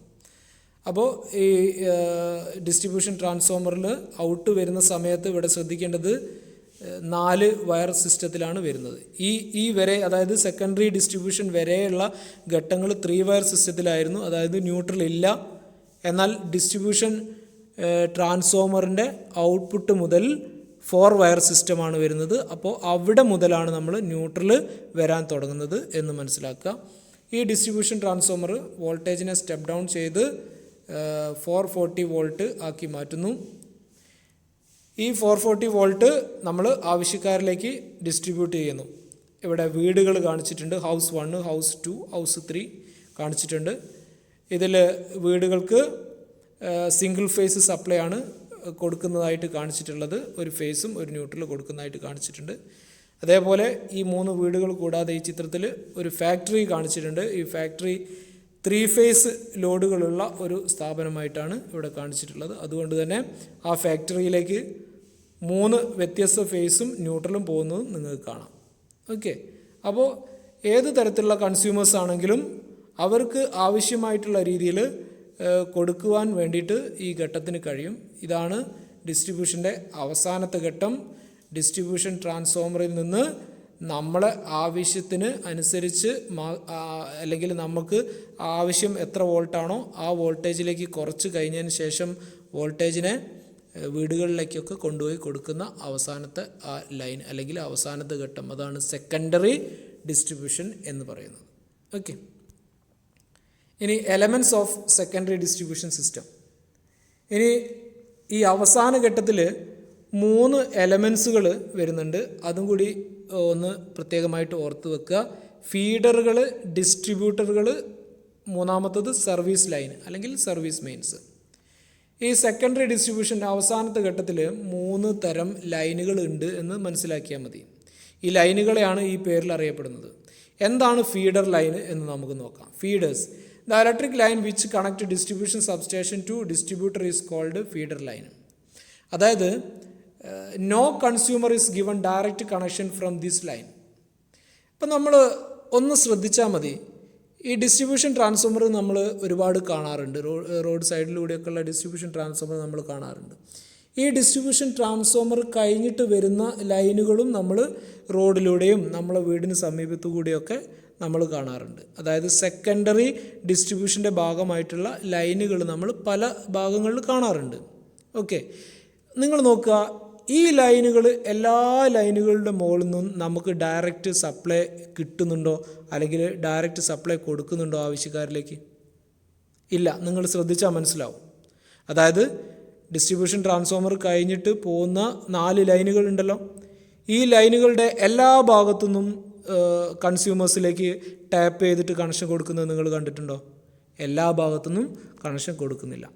അപ്പോൾ ഈ ഡിസ്ട്രിബ്യൂഷൻ ട്രാൻസ്ഫോമറിൽ ഔട്ട് വരുന്ന സമയത്ത് ഇവിടെ ശ്രദ്ധിക്കേണ്ടത് 4 വയർ സിസ്റ്റത്തിലാണ് വരുന്നത്. ഈ വരെ, അതായത് സെക്കൻഡറി ഡിസ്ട്രിബ്യൂഷൻ വരെയുള്ള ഘട്ടങ്ങൾ 3 വയർ സിസ്റ്റത്തിലായിരുന്നു. അതായത് ന്യൂട്രൽ ഇല്ല. എന്നാൽ ഡിസ്ട്രിബ്യൂഷൻ ട്രാൻസ്ഫോമറിൻ്റെ ഔട്ട്പുട്ട് മുതൽ 4 വയർ സിസ്റ്റമാണ് വരുന്നത്. അപ്പോൾ അവിടെ മുതലാണ് നമ്മൾ ന്യൂട്രൽ വരാൻ തുടങ്ങുന്നത് എന്ന് മനസ്സിലാക്കുക. ഈ ഡിസ്ട്രിബ്യൂഷൻ ട്രാൻസ്ഫോമർ വോൾട്ടേജിനെ സ്റ്റെപ്പ് ഡൗൺ ചെയ്ത് 440 വോൾട്ട് ആക്കി മാറ്റുന്നു. ഈ 440 വോൾട്ട് നമ്മൾ ആവശ്യക്കാരിലേക്ക് ഡിസ്ട്രിബ്യൂട്ട് ചെയ്യുന്നു. ഇവിടെ വീടുകൾ കാണിച്ചിട്ടുണ്ട്. ഹൗസ് 1, ഹൗസ് 2, ഹൗസ് 3 കാണിച്ചിട്ടുണ്ട്. ഇതിൽ വീടുകൾക്ക് സിംഗിൾ ഫേസ് സപ്ലൈ ആണ് കൊടുക്കുന്നതായിട്ട് കാണിച്ചിട്ടുള്ളത്. ഒരു ഫേസും ഒരു ന്യൂട്രൽ കൊടുക്കുന്നതായിട്ട് കാണിച്ചിട്ടുണ്ട്. അതേപോലെ ഈ 3 വീടുകൾ കൂടാതെ ഈ ചിത്രത്തിൽ ഒരു ഫാക്ടറി കാണിച്ചിട്ടുണ്ട്. ഈ ഫാക്ടറി 3 ഫേസ് ലോഡുകളുള്ള ഒരു സ്ഥാപനമായിട്ടാണ് ഇവിടെ കാണിച്ചിട്ടുള്ളത്. അതുകൊണ്ട് തന്നെ ആ ഫാക്ടറിയിലേക്ക് 3 വ്യത്യസ്ത ഫേസും ന്യൂട്രലും പോകുന്നത് നിങ്ങൾക്ക് കാണാം. ഓക്കെ, അപ്പോൾ ഏത് തരത്തിലുള്ള കൺസ്യൂമേഴ്സ് ആണെങ്കിലും അവർക്ക് ആവശ്യമായിട്ടുള്ള രീതിയിൽ കൊടുക്കുവാൻ വേണ്ടിയിട്ട് ഈ ഘട്ടത്തിന് കഴിയും. ഇതാണ് ഡിസ്ട്രിബ്യൂഷൻ്റെ അവസാനത്തെ ഘട്ടം. ഡിസ്ട്രിബ്യൂഷൻ ട്രാൻസ്ഫോമറിൽ നിന്ന് നമ്മളെ ആവശ്യത്തിന് അനുസരിച്ച് അല്ലെങ്കിൽ നമുക്ക് ആവശ്യം എത്ര വോൾട്ടാണോ ആ വോൾട്ടേജിലേക്ക് കുറച്ച് കഴിഞ്ഞതിന് ശേഷം വോൾട്ടേജിനെ വീടുകളിലേക്കൊക്കെ കൊണ്ടുപോയി കൊടുക്കുന്ന അവസാനത്തെ ആ ലൈൻ അല്ലെങ്കിൽ അവസാനത്തെ ഘട്ടം, അതാണ് സെക്കൻഡറി ഡിസ്ട്രിബ്യൂഷൻ എന്ന് പറയുന്നത്. ഓക്കെ, ഇനി elements of secondary distribution system. ഇനി ഈ അവസാന ഘട്ടത്തിൽ 3 എലമെൻസുകൾ വരുന്നുണ്ട്. അതും കൂടി ഒന്ന് പ്രത്യേകമായിട്ട് ഓർത്ത് വെക്കുക. ഫീഡറുകൾ, ഡിസ്ട്രിബ്യൂട്ടറുകൾ, മൂന്നാമത്തത് സർവീസ് ലൈൻ അല്ലെങ്കിൽ സർവീസ് മെയിൻസ്. ഈ സെക്കൻഡറി ഡിസ്ട്രിബ്യൂഷൻ്റെ അവസാനത്തെ ഘട്ടത്തിൽ 3 തരം ലൈനുകൾ ഉണ്ട് എന്ന് മനസ്സിലാക്കിയാൽ മതി. ഈ ലൈനുകളെയാണ് ഈ പേരിൽ അറിയപ്പെടുന്നത്. എന്താണ് ഫീഡർ ലൈൻ എന്ന് നമുക്ക് നോക്കാം. Feeders: the electric line which connect distribution substation to distributor is called feeder line. അതായത് no consumer is given direct connection from this line. ഇപ്പം നമ്മൾ ഒന്ന് ശ്രദ്ധിച്ചാൽ മതി. ഈ ഡിസ്ട്രിബ്യൂഷൻ ട്രാൻസ്ഫോമർ നമ്മൾ ഒരുപാട് കാണാറുണ്ട്. റോഡ് സൈഡിലൂടെയൊക്കെയുള്ള ഡിസ്ട്രിബ്യൂഷൻ ട്രാൻസ്ഫോമർ നമ്മൾ കാണാറുണ്ട്. ഈ ഡിസ്ട്രിബ്യൂഷൻ ട്രാൻസ്ഫോമർ കഴിഞ്ഞിട്ട് വരുന്ന ലൈനുകളും നമ്മൾ റോഡിലൂടെയും നമ്മളെ വീടിന് സമീപത്തു കൂടിയൊക്കെ നമ്മൾ കാണാറുണ്ട്. അതായത് സെക്കൻഡറി ഡിസ്ട്രിബ്യൂഷൻ്റെ ഭാഗമായിട്ടുള്ള ലൈനുകൾ നമ്മൾ പല ഭാഗങ്ങളിൽ കാണാറുണ്ട്. ഓക്കെ, നിങ്ങൾ നോക്കുക, ഈ ലൈനുകൾ എല്ലാ ലൈനുകളുടെ മുകളിൽ നിന്നും നമുക്ക് ഡയറക്റ്റ് സപ്ലൈ കിട്ടുന്നുണ്ടോ അല്ലെങ്കിൽ ഡയറക്റ്റ് സപ്ലൈ കൊടുക്കുന്നുണ്ടോ ആവശ്യക്കാരിലേക്ക്? ഇല്ല. നിങ്ങൾ ശ്രദ്ധിച്ചാൽ മനസ്സിലാവും. അതായത് ഡിസ്ട്രിബ്യൂഷൻ ട്രാൻസ്ഫോമർ കഴിഞ്ഞിട്ട് പോകുന്ന 4 ലൈനുകളുണ്ടല്ലോ, ഈ ലൈനുകളുടെ എല്ലാ ഭാഗത്തുനിന്നും കൺസ്യൂമേഴ്സിലേക്ക് ടാപ്പ് ചെയ്തിട്ട് കണക്ഷൻ കൊടുക്കുന്നത് നിങ്ങൾ കണ്ടിട്ടുണ്ടോ? എല്ലാ ഭാഗത്തുനിന്നും കണക്ഷൻ കൊടുക്കുന്നില്ല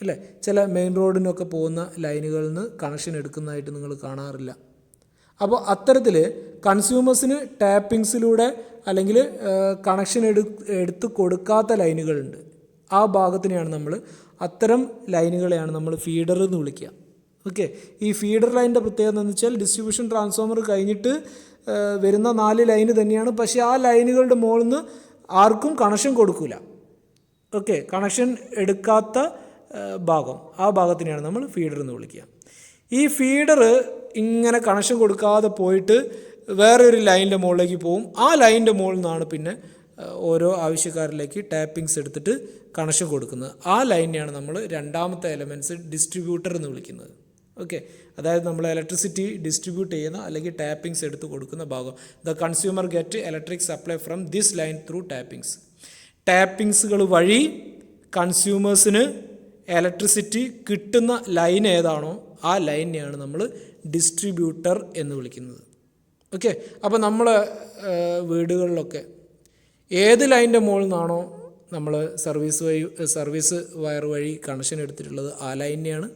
അല്ലേ? ചില മെയിൻ റോഡിനൊക്കെ പോകുന്ന ലൈനുകളിൽ നിന്ന് കണക്ഷൻ എടുക്കുന്നതായിട്ട് നിങ്ങൾ കാണാറില്ല. അപ്പോൾ അത്തരത്തിൽ കൺസ്യൂമേഴ്സിന് ടാപ്പിങ്സിലൂടെ അല്ലെങ്കിൽ കണക്ഷൻ എടുത്ത് കൊടുക്കാത്ത ലൈനുകളുണ്ട്. ആ ഭാഗത്തിനെയാണ് നമ്മൾ, അത്തരം ലൈനുകളെയാണ് നമ്മൾ ഫീഡർ എന്ന് വിളിക്കുക. ഓക്കെ, ഈ ഫീഡർ ലൈനിൻ്റെ പ്രത്യേകത എന്ന് വെച്ചാൽ ഡിസ്ട്രിബ്യൂഷൻ ട്രാൻസ്ഫോമർ കഴിഞ്ഞിട്ട് വരുന്ന 4 ലൈന് തന്നെയാണ്. പക്ഷേ ആ ലൈനുകളുടെ മുകളിൽ നിന്ന് ആർക്കും കണക്ഷൻ കൊടുക്കില്ല. ഓക്കെ, കണക്ഷൻ എടുക്കാത്ത ഭാഗം, ആ ഭാഗത്തിനെയാണ് നമ്മൾ ഫീഡർ എന്ന് വിളിക്കുക. ഈ ഫീഡർ ഇങ്ങനെ കണക്ഷൻ കൊടുക്കാതെ പോയിട്ട് വേറെ ഒരു ലൈനിൻ്റെ മുകളിലേക്ക് പോകും. ആ ലൈനിൻ്റെ മുകളിൽ നിന്നാണ് പിന്നെ ഓരോ ആവശ്യക്കാരിലേക്ക് ടാപ്പിങ്സ് എടുത്തിട്ട് കണക്ഷൻ കൊടുക്കുന്നത്. ആ ലൈനെയാണ് നമ്മൾ രണ്ടാമത്തെ എലമെൻറ്റ്സ് ഡിസ്ട്രിബ്യൂട്ടർ എന്ന് വിളിക്കുന്നത്. ഓക്കെ, അതായത് നമ്മൾ ഇലക്ട്രിസിറ്റി ഡിസ്ട്രിബ്യൂട്ട് ചെയ്യുന്ന അല്ലെങ്കിൽ ടാപ്പിങ്സ് എടുത്ത് കൊടുക്കുന്ന ഭാഗം. The consumer get electric supply from this line through tappings. ടാപ്പിങ്സുകൾ വഴി കൺസ്യൂമേഴ്സിന് ഇലക്ട്രിസിറ്റി കിട്ടുന്ന ലൈൻ ഏതാണോ ആ ലൈനെയാണ് നമ്മൾ ഡിസ്ട്രിബ്യൂട്ടർ എന്ന് വിളിക്കുന്നത്. ഓക്കെ, അപ്പോൾ നമ്മൾ വീടുകളിലൊക്കെ ഏത് ലൈനിൻ്റെ മുകളിൽ നിന്നാണോ നമ്മൾ സർവീസ് വയർ വഴി കണക്ഷൻ എടുത്തിട്ടുള്ളത് ആ ലൈനെയാണ്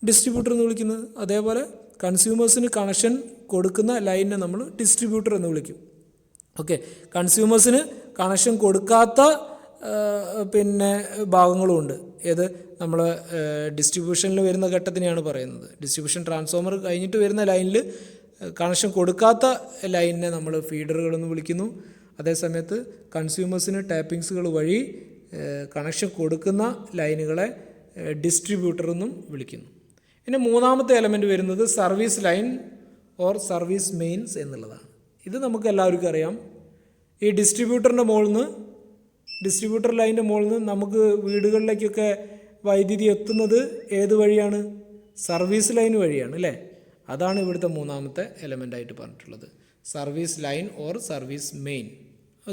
ഡിസ്ട്രിബ്യൂട്ടർ എന്ന് വിളിക്കുന്നത്. അതേപോലെ കൺസ്യൂമേഴ്സിന് കണക്ഷൻ കൊടുക്കുന്ന ലൈനിനെ നമ്മൾ ഡിസ്ട്രിബ്യൂട്ടർ എന്ന് വിളിക്കും. ഓക്കെ, കൺസ്യൂമേഴ്സിന് കണക്ഷൻ കൊടുക്കാത്ത പിന്നെ ഭാഗങ്ങളുമുണ്ട്. ഏത് നമ്മൾ ഡിസ്ട്രിബ്യൂഷനിൽ വരുന്ന ഘട്ടത്തിനെയാണ് പറയുന്നത്. ഡിസ്ട്രിബ്യൂഷൻ ട്രാൻസ്ഫോമർ കഴിഞ്ഞിട്ട് വരുന്ന ലൈനിൽ കണക്ഷൻ കൊടുക്കാത്ത ലൈനിനെ നമ്മൾ ഫീഡറുകളെന്ന് വിളിക്കുന്നു. അതേസമയത്ത് കൺസ്യൂമേഴ്സിന് ടാപ്പിങ്സുകൾ വഴി കണക്ഷൻ കൊടുക്കുന്ന ലൈനുകളെ ഡിസ്ട്രിബ്യൂട്ടർ എന്നും വിളിക്കുന്നു. ഇനി മൂന്നാമത്തെ എലമെൻറ്റ് വരുന്നത് service line or service mains എന്നുള്ളതാണ്. ഇത് നമുക്ക് എല്ലാവർക്കും അറിയാം. ഈ ഡിസ്ട്രിബ്യൂട്ടറിൻ്റെ മുകളിൽ നിന്ന്, ഡിസ്ട്രിബ്യൂട്ടർ ലൈനിൻ്റെ മുകളിൽ നിന്ന് നമുക്ക് വീടുകളിലേക്കൊക്കെ വൈദ്യുതി എത്തുന്നത് ഏത് വഴിയാണ്? സർവീസ് ലൈൻ വഴിയാണ് അല്ലേ? അതാണ് ഇവിടുത്തെ മൂന്നാമത്തെ എലമെൻ്റായിട്ട് പറഞ്ഞിട്ടുള്ളത്, service line or service main.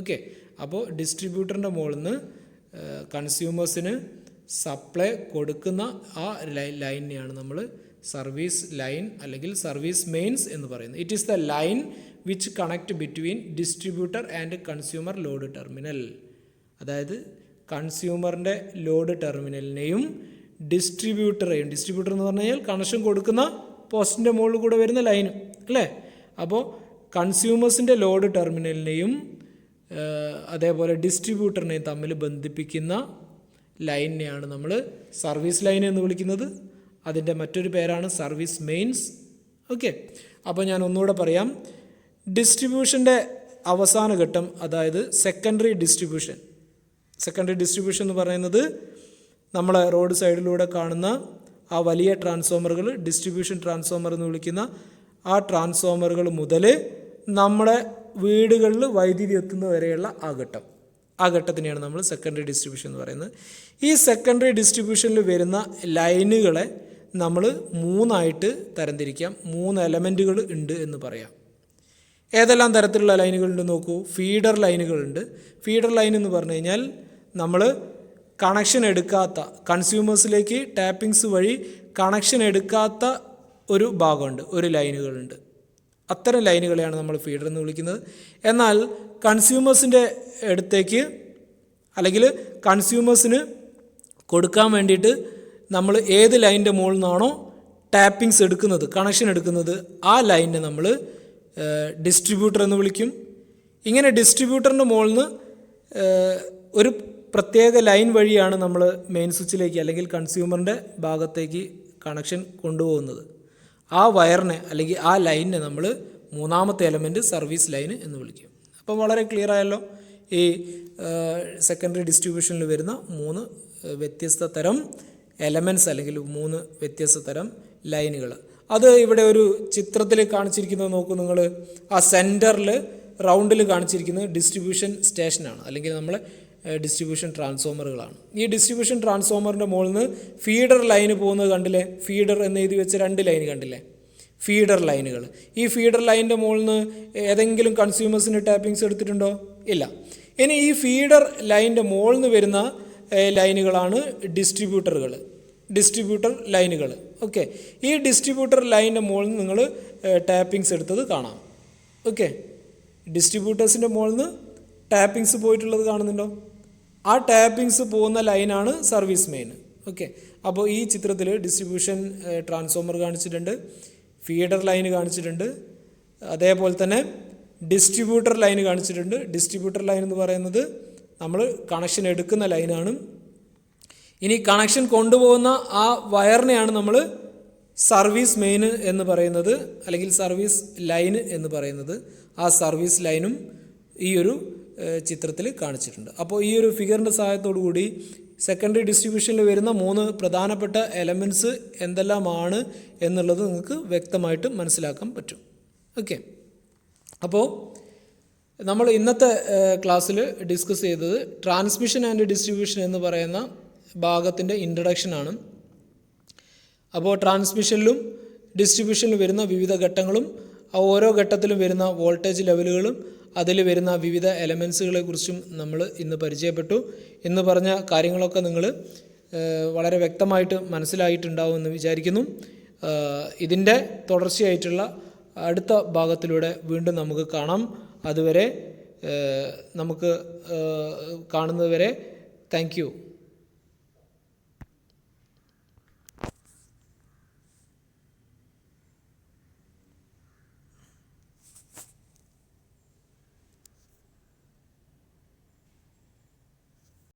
Okay, അപ്പോൾ ഡിസ്ട്രിബ്യൂട്ടറിൻ്റെ മുകളിൽ നിന്ന് കൺസ്യൂമേഴ്സിന് സപ്ലൈ കൊടുക്കുന്ന ആ ലൈനിനെയാണ് നമ്മൾ സർവീസ് ലൈൻ അല്ലെങ്കിൽ സർവീസ് മെയിൻസ് എന്ന് പറയുന്നത്. It is the line which connect between distributor and consumer load terminal. അതായത് കൺസ്യൂമറിൻ്റെ ലോഡ് ടെർമിനലിനെയും ഡിസ്ട്രിബ്യൂട്ടറെയും, ഡിസ്ട്രിബ്യൂട്ടർ എന്ന് പറഞ്ഞു കഴിഞ്ഞാൽ കണക്ഷൻ കൊടുക്കുന്ന പോസ്റ്റിൻ്റെ മുകളിൽ കൂടെ വരുന്ന ലൈനും അല്ലേ? അപ്പോൾ കൺസ്യൂമേഴ്സിൻ്റെ ലോഡ് ടെർമിനലിനെയും അതേപോലെ ഡിസ്ട്രിബ്യൂട്ടറിനെയും തമ്മിൽ ബന്ധിപ്പിക്കുന്ന ലൈനിനെയാണ് നമ്മൾ സർവീസ് ലൈൻ എന്ന് വിളിക്കുന്നത്. അതിൻ്റെ മറ്റൊരു പേരാണ് സർവീസ് മെയിൻസ്. ഓക്കെ, അപ്പോൾ ഞാൻ ഒന്നുകൂടെ പറയാം. ഡിസ്ട്രിബ്യൂഷൻ്റെ അവസാന ഘട്ടം, അതായത് സെക്കൻഡറി ഡിസ്ട്രിബ്യൂഷൻ. സെക്കൻഡറി ഡിസ്ട്രിബ്യൂഷൻ എന്ന് പറയുന്നത് നമ്മളെ റോഡ് സൈഡിലൂടെ കാണുന്ന ആ വലിയ ട്രാൻസ്ഫോമറുകൾ, ഡിസ്ട്രിബ്യൂഷൻ ട്രാൻസ്ഫോമർ എന്ന് വിളിക്കുന്ന ആ ട്രാൻസ്ഫോമറുകൾ മുതൽ നമ്മുടെ വീടുകളിൽ വൈദ്യുതി എത്തുന്ന വരെയുള്ള ആ ഘട്ടത്തിനെയാണ് നമ്മൾ സെക്കൻഡറി ഡിസ്ട്രിബ്യൂഷൻ എന്ന് പറയുന്നത്. ഈ സെക്കൻഡറി ഡിസ്ട്രിബ്യൂഷനിൽ വരുന്ന ലൈനുകളെ നമ്മൾ 3ആയിട്ട് തരംതിരിക്കാം. 3 എലമെൻറ്റുകൾ ഉണ്ട് എന്ന് പറയാം. ഏതെല്ലാം തരത്തിലുള്ള ലൈനുകളുണ്ട് നോക്കൂ. ഫീഡർ ലൈനുകളുണ്ട്. ഫീഡർ ലൈൻ എന്ന് പറഞ്ഞു കഴിഞ്ഞാൽ നമ്മൾ കണക്ഷൻ എടുക്കാത്ത, കൺസ്യൂമേഴ്സിലേക്ക് ടാപ്പിങ്സ് വഴി കണക്ഷൻ എടുക്കാത്ത ഒരു ഭാഗമുണ്ട്, ഒരു ലൈനുകളുണ്ട്. അത്തരം ലൈനുകളെയാണ് നമ്മൾ ഫീഡർ എന്ന് വിളിക്കുന്നത്. എന്നാൽ കൺസ്യൂമേഴ്സിൻ്റെ അടുത്തേക്ക് അല്ലെങ്കിൽ കൺസ്യൂമേഴ്സിന് കൊടുക്കാൻ വേണ്ടിയിട്ട് നമ്മൾ ഏത് ലൈനിൻ്റെ മുകളിൽ നിന്നാണോ ടാപ്പിങ്സ് എടുക്കുന്നത്, കണക്ഷൻ എടുക്കുന്നത്, ആ ലൈനിനെ നമ്മൾ ഡിസ്ട്രിബ്യൂട്ടർ എന്ന് വിളിക്കും. ഇങ്ങനെ ഡിസ്ട്രിബ്യൂട്ടറിൻ്റെ മുകളിൽ നിന്ന് ഒരു പ്രത്യേക ലൈൻ വഴിയാണ് നമ്മൾ മെയിൻ സ്വിച്ചിലേക്ക് അല്ലെങ്കിൽ കൺസ്യൂമറിൻ്റെ ഭാഗത്തേക്ക് കണക്ഷൻ കൊണ്ടുപോകുന്നത്. ആ വയറിനെ അല്ലെങ്കിൽ ആ ലൈനിനെ നമ്മൾ മൂന്നാമത്തെ എലമെൻറ്റ് സർവീസ് ലൈൻ എന്ന് വിളിക്കും. അപ്പോൾ വളരെ ക്ലിയർ ആയല്ലോ ഈ സെക്കൻഡറി ഡിസ്ട്രിബ്യൂഷനിൽ വരുന്ന 3 വ്യത്യസ്ത തരം എലമെൻറ്റ്സ് അല്ലെങ്കിൽ 3 വ്യത്യസ്ത തരം ലൈനുകൾ. അത് ഇവിടെ ഒരു ചിത്രത്തിൽ കാണിച്ചിരിക്കുന്നത് നോക്കൂ നിങ്ങൾ. ആ സെൻറ്ററിൽ റൗണ്ടിൽ കാണിച്ചിരിക്കുന്നത് ഡിസ്ട്രിബ്യൂഷൻ സ്റ്റേഷനാണ് അല്ലെങ്കിൽ നമ്മളെ ഡിസ്ട്രിബ്യൂഷൻ ട്രാൻസ്ഫോമറുകളാണ്. ഈ ഡിസ്ട്രിബ്യൂഷൻ ട്രാൻസ്ഫോമറിൻ്റെ മുകളിൽ നിന്ന് ഫീഡർ ലൈന് പോകുന്നത് കണ്ടില്ലേ? ഫീഡർ എന്ന് എഴുതി വെച്ച 2 ലൈൻ കണ്ടില്ലേ? ഫീഡർ ലൈനുകൾ. ഈ ഫീഡർ ലൈനിൻ്റെ മുകളിൽ നിന്ന് ഏതെങ്കിലും കൺസ്യൂമേഴ്സിന് ടാപ്പിങ്സ് എടുത്തിട്ടുണ്ടോ? ഇല്ല. ഇനി ഈ ഫീഡർ ലൈനിൻ്റെ മുകളിൽ നിന്ന് വരുന്ന ലൈനുകളാണ് ഡിസ്ട്രിബ്യൂട്ടർ ലൈനുകൾ. ഓക്കെ, ഈ ഡിസ്ട്രിബ്യൂട്ടർ ലൈനിൻ്റെ മുകളിൽ നിന്ന് നിങ്ങൾ ടാപ്പിങ്സ് എടുത്തത് കാണാം. ഓക്കെ, ഡിസ്ട്രിബ്യൂട്ടേഴ്സിൻ്റെ മുകളിൽ നിന്ന് ടാപ്പിങ്സ് പോയിട്ടുള്ളത് കാണുന്നുണ്ടോ? ആ ടാപ്പിങ്സ് പോകുന്ന ലൈനാണ് സർവീസ് മെയിൻ. ഓക്കെ, അപ്പോൾ ഈ ചിത്രത്തിൽ ഡിസ്ട്രിബ്യൂഷൻ ട്രാൻസ്ഫോമർ കാണിച്ചിട്ടുണ്ട്, ഫീഡർ ലൈൻ കാണിച്ചിട്ടുണ്ട്, അതേപോലെ തന്നെ ഡിസ്ട്രിബ്യൂട്ടർ ലൈൻ കാണിച്ചിട്ടുണ്ട്. ഡിസ്ട്രിബ്യൂട്ടർ ലൈൻ എന്ന് പറയുന്നത് നമ്മൾ കണക്ഷൻ എടുക്കുന്ന ലൈനാണ്. ഇനി കണക്ഷൻ കൊണ്ടുപോകുന്ന ആ വയറിനെയാണ് നമ്മൾ സർവീസ് മെയിൻ എന്ന് പറയുന്നത് അല്ലെങ്കിൽ സർവീസ് ലൈൻ എന്ന് പറയുന്നത്. ആ സർവീസ് ലൈനും ഈ ഒരു ചിത്രത്തിൽ കാണിച്ചിട്ടുണ്ട്. അപ്പോൾ ഈ ഒരു ഫിഗറിൻ്റെ സഹായത്തോടു കൂടി സെക്കൻഡറി ഡിസ്ട്രിബ്യൂഷനിൽ വരുന്ന 3 പ്രധാനപ്പെട്ട എലമെൻറ്റ്സ് എന്തെല്ലാമാണ് എന്നുള്ളത് നിങ്ങൾക്ക് വ്യക്തമായിട്ട് മനസ്സിലാക്കാൻ പറ്റും. ഓക്കെ, അപ്പോൾ നമ്മൾ ഇന്നത്തെ ക്ലാസ്സിൽ ഡിസ്കസ് ചെയ്തത് ട്രാൻസ്മിഷൻ ആൻഡ് ഡിസ്ട്രിബ്യൂഷൻ എന്ന് പറയുന്ന ഭാഗത്തിൻ്റെ ഇൻട്രഡക്ഷനാണ്. അപ്പോൾ ട്രാൻസ്മിഷനിലും ഡിസ്ട്രിബ്യൂഷനിലും വരുന്ന വിവിധ ഘട്ടങ്ങളും ഓരോ ഘട്ടത്തിലും വരുന്ന വോൾട്ടേജ് ലെവലുകളും അതിൽ വരുന്ന വിവിധ എലമെൻസുകളെ കുറിച്ചും നമ്മൾ ഇന്ന് പരിചയപ്പെട്ടു. ഇന്ന് പറഞ്ഞ കാര്യങ്ങളൊക്കെ നിങ്ങൾ വളരെ വ്യക്തമായിട്ട് മനസ്സിലായിട്ടുണ്ടാവുമെന്ന് വിചാരിക്കുന്നു. ഇതിൻ്റെ തുടർച്ചയായിട്ടുള്ള അടുത്ത ഭാഗത്തിലൂടെ വീണ്ടും നമുക്ക് കാണാം. അതുവരെ നമുക്ക് കാണുന്നതുവരെ താങ്ക് യു.